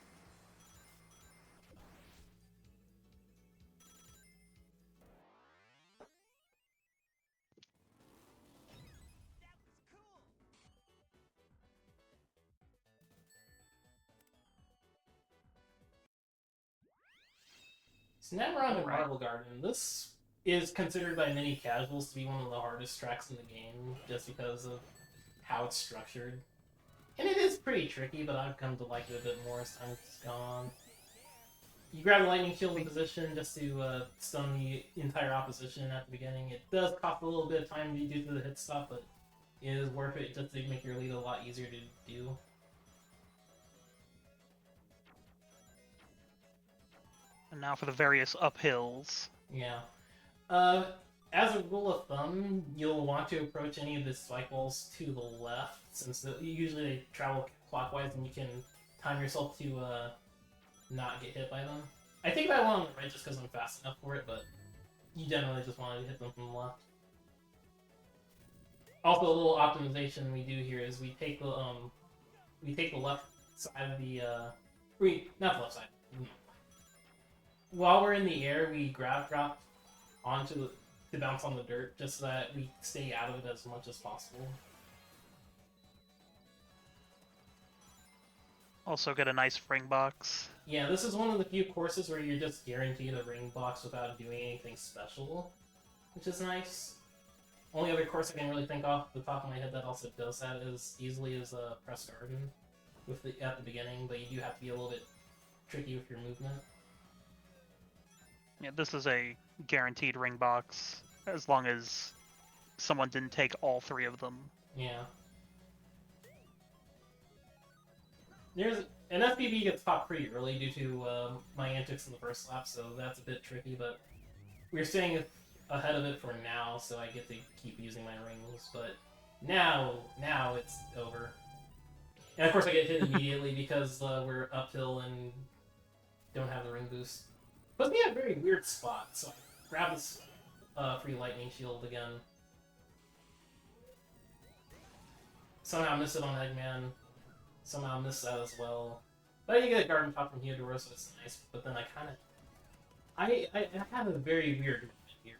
Speaker 1: So now we're on to
Speaker 2: Alright.
Speaker 1: Marble Garden. This is considered by many casuals to be one of the hardest tracks in the game, just because of how it's structured. And it is pretty tricky, but I've come to like it a bit more as time's gone. You grab a lightning shield in position just to stun the entire opposition at the beginning. It does cost a little bit of time due to the hit stop, but it is worth it just to make your lead a lot easier to do.
Speaker 2: And now for the various uphills.
Speaker 1: Yeah. As a rule of thumb, you'll want to approach any of the spike walls to the left, since usually they travel clockwise and you can time yourself to not get hit by them. I think I went on the right just because I'm fast enough for it, but you generally just want to hit them from the left. Also, a little optimization we do here is we take the left side of the not the left side. While we're in the air, we grab drop onto to bounce on the dirt, just so that we stay out of it as much as possible.
Speaker 2: Also get a nice ring box.
Speaker 1: Yeah, this is one of the few courses where you're just guaranteed a ring box without doing anything special, which is nice. Only other course I can really think off the top of my head that also does that as easily as Press Garden at the beginning, but you do have to be a little bit tricky with your movement.
Speaker 2: Yeah, this is a guaranteed ring box, as long as someone didn't take all three of them.
Speaker 1: Yeah. An SPB gets popped pretty early due to my antics in the first lap, so that's a bit tricky, but we're staying ahead of it for now, so I get to keep using my rings, but now it's over. And of course I get hit immediately because we're uphill and don't have the ring boost. Puts me at a very weird spot, so I grab this free lightning shield again. Somehow miss it on Eggman. Somehow miss that as well. But you get a garden top from Theodora, so it's nice, but then I have a very weird moment here.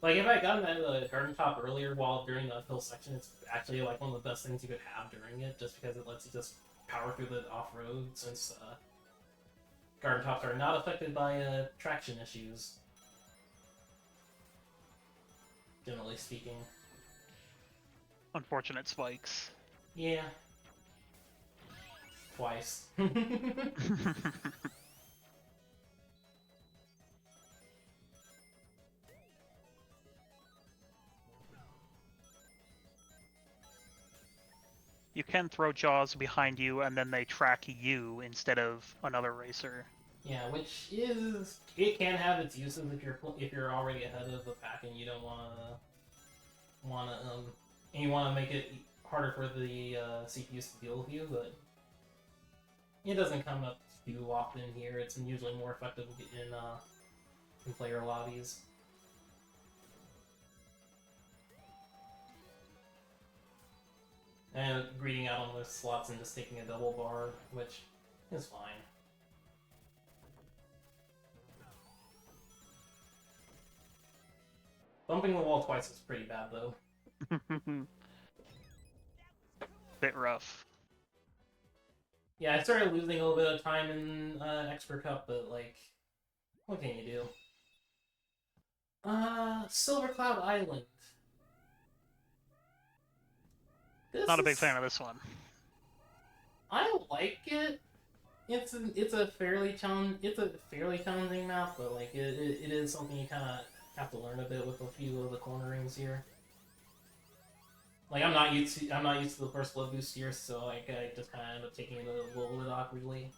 Speaker 1: Like, if I had gotten that garden top earlier while during the uphill section, it's actually like one of the best things you could have during it, just because it lets you just power through the off-road, since garden tops are not affected by traction issues, generally speaking.
Speaker 2: Unfortunate spikes.
Speaker 1: Yeah. Twice.
Speaker 2: You can throw Jaws behind you, and then they track you instead of another racer.
Speaker 1: Yeah, it can have its uses if you're already ahead of the pack and you don't and you wanna make it harder for the CPUs to deal with you, but it doesn't come up too often here. It's usually more effective in player lobbies. And greeting out on those slots and just taking a double bar, which is fine. Bumping the wall twice is pretty bad, though.
Speaker 2: Bit rough.
Speaker 1: Yeah, I started losing a little bit of time in Expert Cup, but, like, what can you do? Silver Cloud Island.
Speaker 2: Not a big fan of this one.
Speaker 1: I like it. It's a fairly challenging map, but like it is something you kind of have to learn a bit with a few of the cornerings here. Like I'm not used to the first blood boost here, so like I just kind of end up taking it a little bit awkwardly.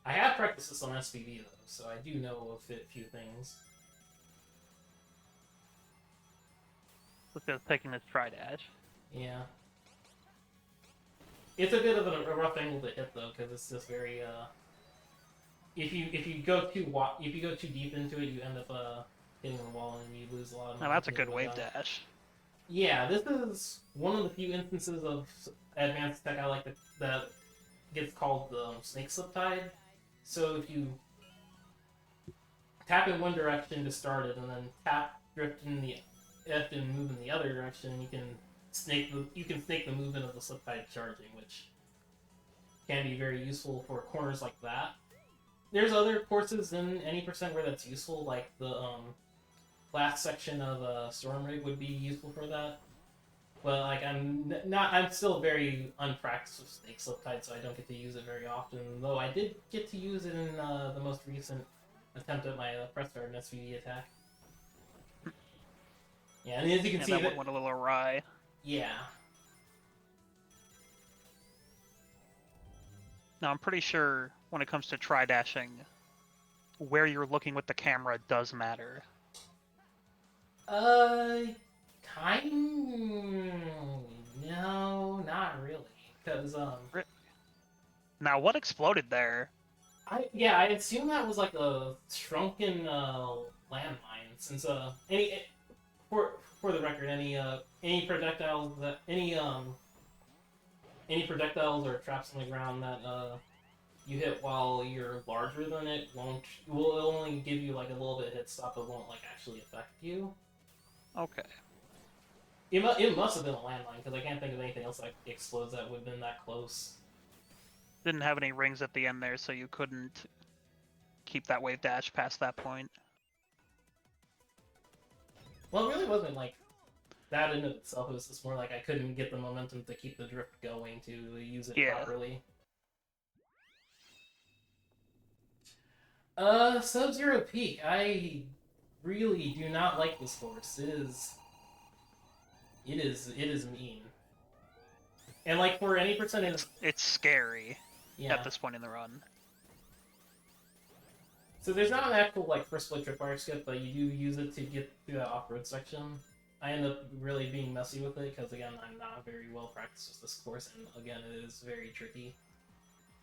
Speaker 1: I have practiced this on SPV though, so I do know a few things.
Speaker 2: Look at taking this try dash.
Speaker 1: Yeah. It's a bit of a rough angle to hit though, because it's just very if you go too deep into it, you end up hitting the wall and you lose a lot of.
Speaker 2: Now that's a good wave dash.
Speaker 1: Yeah, this is one of the few instances of advanced tech I like that gets called the snake slip tide. So if you tap in one direction to start it, and then tap drift in the F and move in the other direction, you can snake the movement of the slip tide charging, which can be very useful for corners like that. There's other courses in any percent where that's useful, like the last section of Storm Rig would be useful for that. But like I'm still very unpracticed with snake slip tide, so I don't get to use it very often. Though I did get to use it in the most recent attempt at my press guard and SVD attack. Yeah, and as you can see,
Speaker 2: that one went a little awry.
Speaker 1: Yeah.
Speaker 2: Now I'm pretty sure when it comes to try dashing, where you're looking with the camera does matter.
Speaker 1: No, not really, because
Speaker 2: Now what exploded there?
Speaker 1: I assume that was like a shrunken landmine, since for the record, any projectiles or traps on the ground that you hit while you're larger than it will only give you like a little bit of hit stop. It won't like actually affect you.
Speaker 2: Okay.
Speaker 1: It must have been a landmine, because I can't think of anything else that explodes that would have been that close.
Speaker 2: Didn't have any rings at the end there, so you couldn't keep that wave dash past that point.
Speaker 1: Well, it really wasn't like that in itself. It was just more like I couldn't get the momentum to keep the drift going to use it properly. Sub-Zero Peak. I really do not like this course. It is mean. And like for any percentage,
Speaker 2: it's scary at this point in the run.
Speaker 1: So there's not an actual like first split tripwire skip, but you do use it to get through that off-road section. I end up really being messy with it because again I'm not very well practiced with this course, and again it is very tricky.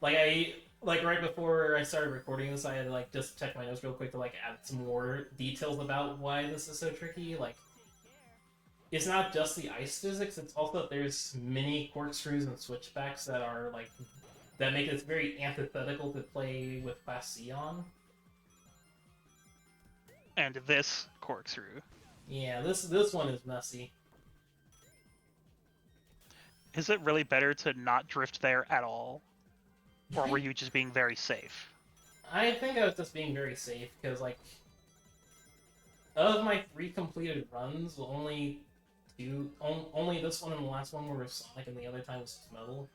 Speaker 1: Like right before I started recording this, I had to like just check my notes real quick to like add some more details about why this is so tricky. Like, it's not just the ice physics; it's also that there's many corkscrews and switchbacks that are like that make it very antithetical to play with Class C on.
Speaker 2: And this corkscrew.
Speaker 1: Yeah, this one is messy.
Speaker 2: Is it really better to not drift there at all? Or were you just being very safe?
Speaker 1: I think I was just being very safe, because, like, of my 3 completed runs, only this one and the last one were Sonic, and the other time was Metal.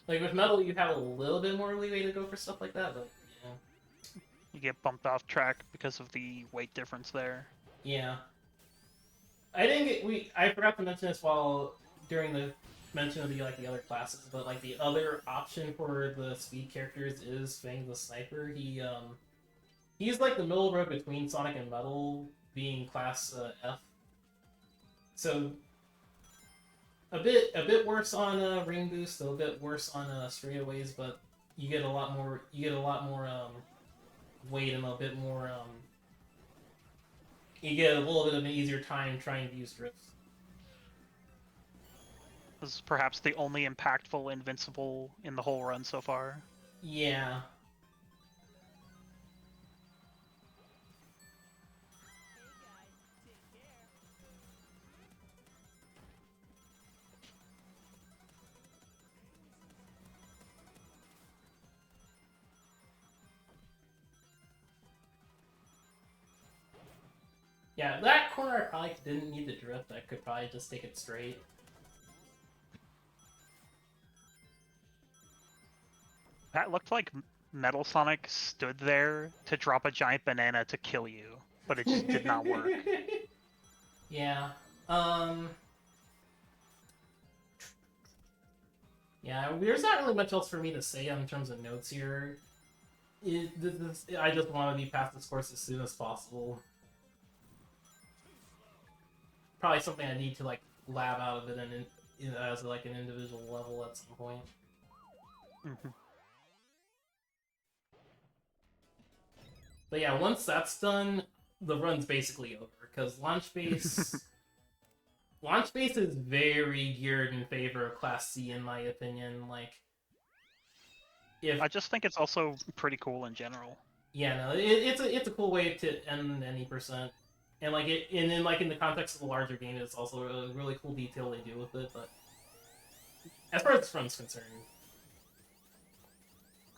Speaker 1: Like, with Metal, you have a little bit more leeway to go for stuff like that, but, yeah.
Speaker 2: You get bumped off track because of the weight difference there.
Speaker 1: Yeah. I forgot to mention this during the mention of the other classes, but like the other option for the speed characters is Fang the Sniper. He's like the middle road between Sonic and Metal, being class F. So a bit worse on ring boost, a bit worse on straightaways, but you get a lot more weight and a bit more you get a little bit of an easier time trying to use drifts.
Speaker 2: This is perhaps the only impactful Invincible in the whole run so far.
Speaker 1: Yeah. Yeah, that corner I probably didn't need to drift. I could probably just take it straight.
Speaker 2: That looked like Metal Sonic stood there to drop a giant banana to kill you, but it just did not work.
Speaker 1: Yeah. Yeah, there's not really much else for me to say in terms of notes here. I just want to be past this course as soon as possible. Probably something I need to like lab out of it as like an individual level at some point. But yeah, once that's done, the run's basically over because launch base is very geared in favor of Class C in my opinion. Like, if
Speaker 2: I just think it's also pretty cool in general.
Speaker 1: yeah, no, it's a cool way to end any percent, and like and then like in the context of the larger game, it's also a really cool detail they do with it. But as far as this run's concerned,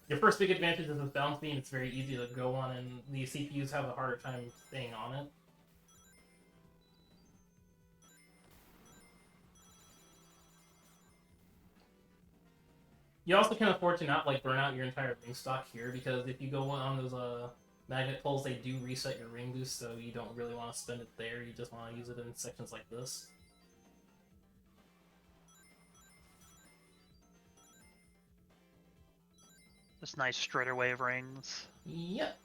Speaker 1: your first big advantage is this bounce beam. It's very easy to go on, and the CPUs have a harder time staying on it. You also can afford to not like burn out your entire ring stock here because if you go on those magnet pulls, they do reset your ring boost, so you don't really want to spend it there. You just want to use it in sections like this.
Speaker 2: This nice straighter wave rings.
Speaker 1: Yep.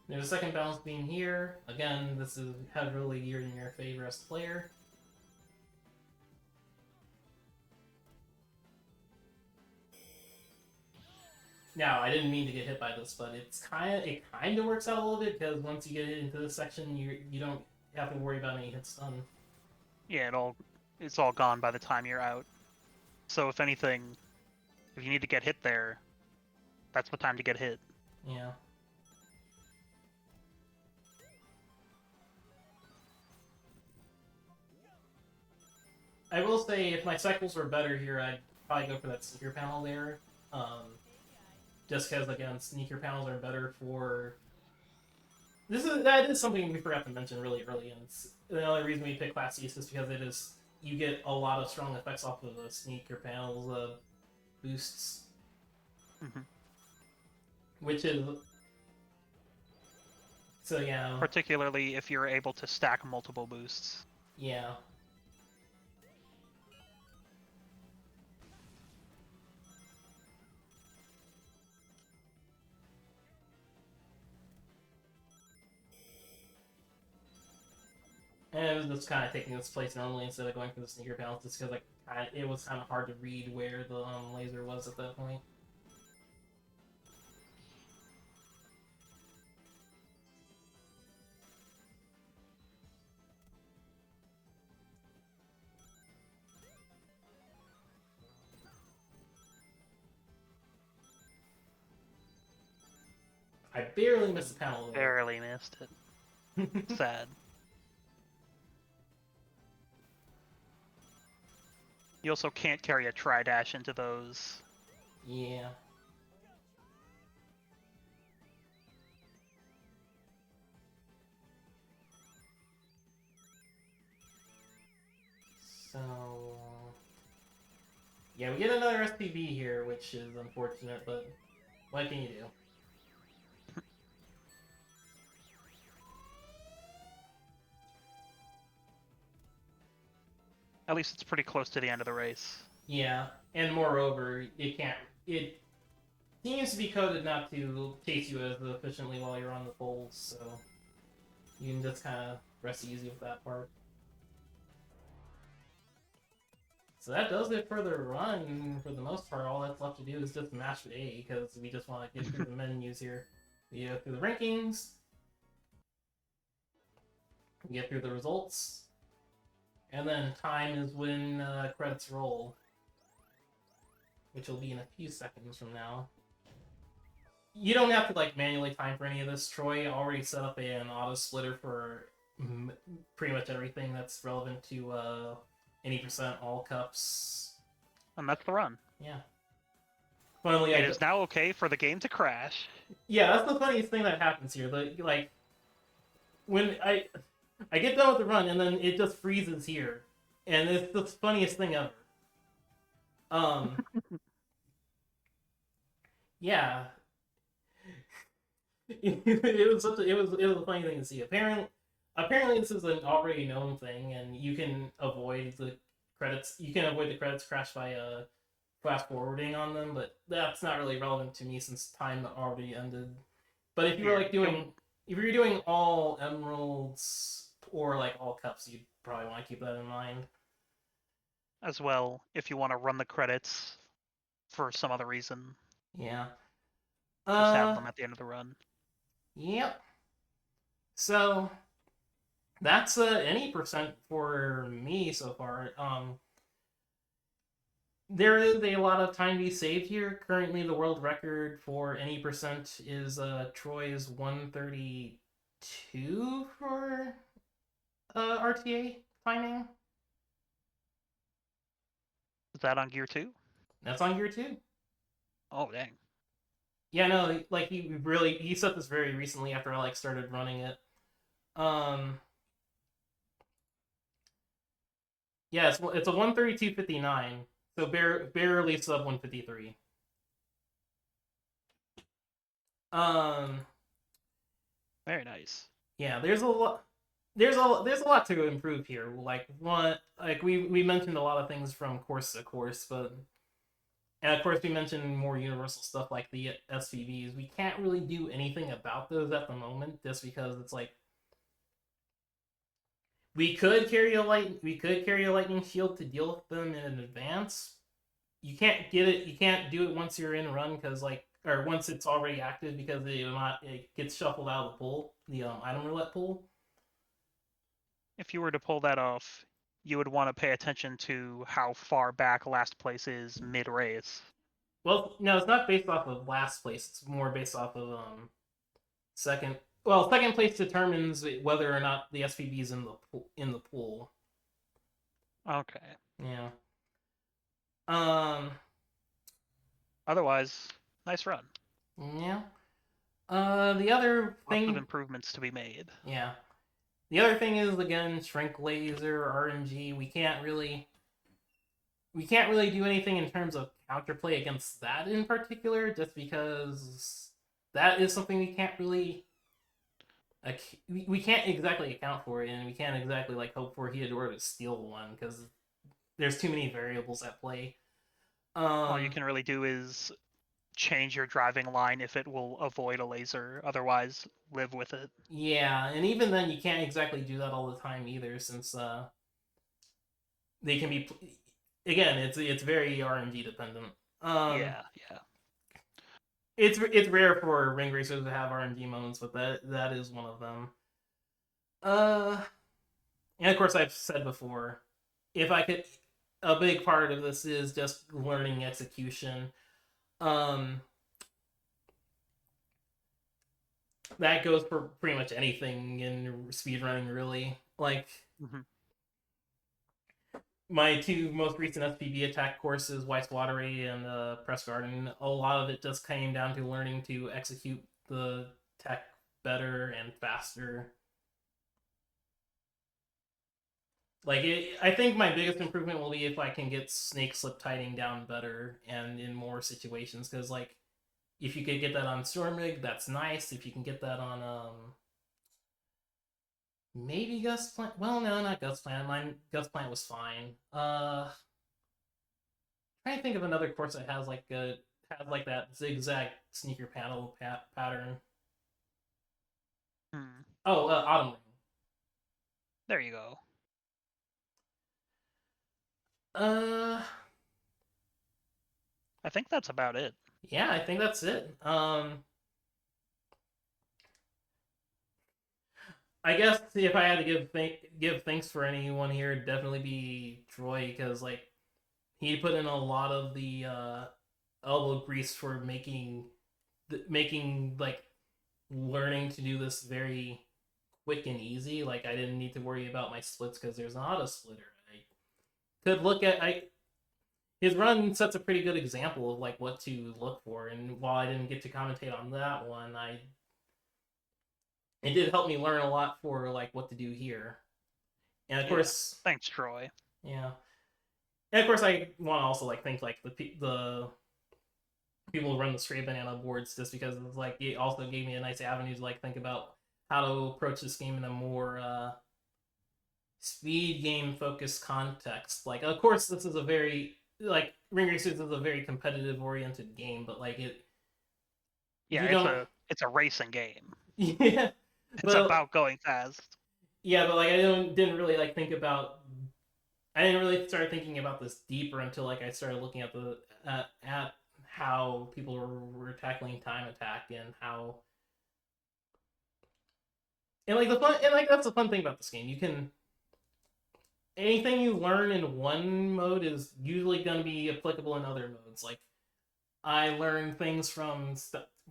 Speaker 1: There's a second balance beam here. Again, this is heavily geared in your favor as a player. Now, I didn't mean to get hit by this, but it kind of works out a little bit because once you get into this section, you don't have to worry about any hit stun.
Speaker 2: Yeah, it's all gone by the time you're out. So if anything, if you need to get hit there, that's the time to get hit.
Speaker 1: Yeah. I will say, if my cycles were better here, I'd probably go for that sneaker panel there. Just because, again, sneaker panels are better for... That is something we forgot to mention really early, and it's the only reason we pick Class C is just because you get a lot of strong effects off of the sneaker panels boosts. Which is... So, yeah.
Speaker 2: Particularly if you're able to stack multiple boosts.
Speaker 1: Yeah. And it was just kind of taking its place normally instead of going for the sneaker panels just because like it was kind of hard to read where the laser was at that point. I barely missed the panel there.
Speaker 2: Barely missed it. Sad. You also can't carry a tri-dash into those.
Speaker 1: Yeah. So... Yeah, we get another SPB here, which is unfortunate, but what can you do?
Speaker 2: At least it's pretty close to the end of the race.
Speaker 1: Yeah, and moreover, it seems to be coded not to chase you as efficiently while you're on the poles, so you can just kind of rest easy with that part. So that does it for the run. For the most part, all that's left to do is just mash A, because we just want to get through the menus here. We go through the rankings, we get through the results, and then time is when credits roll, which will be in a few seconds from now. You don't have to like manually time for any of this. Troy already set up an auto splitter for pretty much everything that's relevant to any percent all cups.
Speaker 2: And that's the run.
Speaker 1: Yeah. funnily,
Speaker 2: It is now okay for the game to crash.
Speaker 1: yeah, that's the funniest thing that happens here. Like when I get done with the run and then it just freezes here, and it's the funniest thing ever. Um, yeah, it was it was a funny thing to see. Apparently this is an already known thing, and you can avoid the credits. You can avoid the credits crash by fast forwarding on them, but that's not really relevant to me since time already ended. But if you were
Speaker 2: Here,
Speaker 1: like doing if you're doing all emeralds or like all cups, you'd probably want to keep that in mind.
Speaker 2: as well, if you want to run the credits for some other reason,
Speaker 1: Yeah.
Speaker 2: just have
Speaker 1: Uh.
Speaker 2: them at the end of the run.
Speaker 1: Yep. So that's any percent for me so far. There is a lot of time to be saved here. Currently, the world record for any percent is Troy's 132 for RTA timing.
Speaker 2: Is that on Gear 2?
Speaker 1: That's on gear two.
Speaker 2: Oh, dang.
Speaker 1: Yeah, no, like he set this very recently after I like started running it. Um, yeah, it's a 132.59, so barely sub 153. Um,
Speaker 2: Very nice.
Speaker 1: yeah, there's a lot to improve here. Like one, like we mentioned a lot of things from course to course, but and of course we mentioned more universal stuff like the SVBs. We can't really do anything about those at the moment, just because it's like we could carry a lightning shield to deal with them in advance. You can't get it. You can't do it once you're in run because like or once it's already active because it gets shuffled out of the pool, the item roulette pool.
Speaker 2: If you were to pull that off, you would want to pay attention to how far back last place is mid race.
Speaker 1: Well, no, it's not based off of last place. It's more based off of second. Well, second place determines whether or not the SPB is in the pool.
Speaker 2: Okay.
Speaker 1: Yeah. Um.
Speaker 2: Otherwise, nice run.
Speaker 1: Yeah. The other
Speaker 2: Lots of
Speaker 1: thing.
Speaker 2: improvements to be made.
Speaker 1: Yeah. The other thing is again shrink laser RNG. We can't really do anything in terms of counterplay against that in particular, just because that is something we can't really we can't exactly account for it, and we can't exactly like hope for Hidor to steal one because there's too many variables at play.
Speaker 2: All you can really do is change your driving line if it will avoid a laser. Otherwise, live with it.
Speaker 1: Yeah, and even then, you can't exactly do that all the time either, since they can be. Again, it's very RNG dependent. Um,
Speaker 2: Yeah, yeah.
Speaker 1: it's rare for ring racers to have RNG moments, but that is one of them. Uh, and of course, I've said before, if I could, a big part of this is just learning execution. Um, that goes for pretty much anything in speedrunning, really. Like
Speaker 2: Mm-hmm.
Speaker 1: my two most recent SPB attack courses, Weiss Watery and Press Garden, a lot of it just came down to learning to execute the tech better and faster. I think my biggest improvement will be if I can get snake slip tiding down better and in more situations. Because like, if you could get that on Stormrig, that's nice. If you can get that on maybe Gust Plant. Well, no, not Gust Plant. Mine Gust Plant was fine. Trying to think of another course that has like that zigzag sneaker panel pattern.
Speaker 2: Hmm.
Speaker 1: Oh, Autumn Ring.
Speaker 2: There you go.
Speaker 1: Uh,
Speaker 2: I think that's about it.
Speaker 1: yeah, I think that's it. I guess if I had to give thanks for anyone here, it'd definitely be Troy because like he put in a lot of the elbow grease for making like learning to do this very quick and easy. Like I didn't need to worry about my splits because there's not a splitter. I could look at I his run sets a pretty good example of like what to look for. And while I didn't get to commentate on that one, I it did help me learn a lot for like what to do here. And of
Speaker 2: Yeah.
Speaker 1: course,
Speaker 2: Thanks, Troy.
Speaker 1: yeah. And of course, I want to also like think like the people who run the straight banana boards, just because it's like it also gave me a nice avenue to like think about how to approach this game in a more speed game focused context. Like, of course, this is a very like Ring Racers is a very competitive oriented game, but like it,
Speaker 2: Yeah,
Speaker 1: you
Speaker 2: it's
Speaker 1: don't.
Speaker 2: a racing game.
Speaker 1: Yeah,
Speaker 2: It's
Speaker 1: but
Speaker 2: about going fast.
Speaker 1: yeah, but like I didn't really like think about. I didn't really start thinking about this deeper until like I started looking at the at how people were tackling time attack and how and like the fun and like that's the fun thing about this game. You can anything you learn in one mode is usually going to be applicable in other modes. Like I learned things from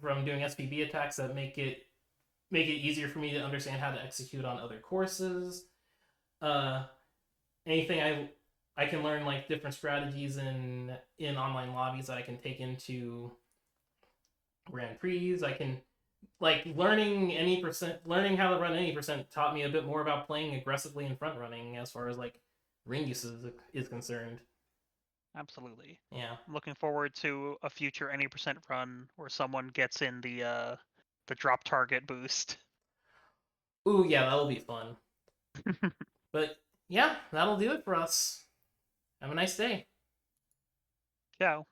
Speaker 1: doing SPB attacks that make it easier for me to understand how to execute on other courses. Uh, anything I can learn like different strategies in online lobbies that I can take into Grand Prix. I can like learning how to run any percent taught me a bit more about playing aggressively and front running as far as like ring use is concerned.
Speaker 2: Absolutely.
Speaker 1: Yeah.
Speaker 2: I'm looking forward to a future any percent run where someone gets in the drop target boost.
Speaker 1: Ooh, yeah, that'll be fun. But yeah, that'll do it for us. Have a nice day.
Speaker 2: Yeah.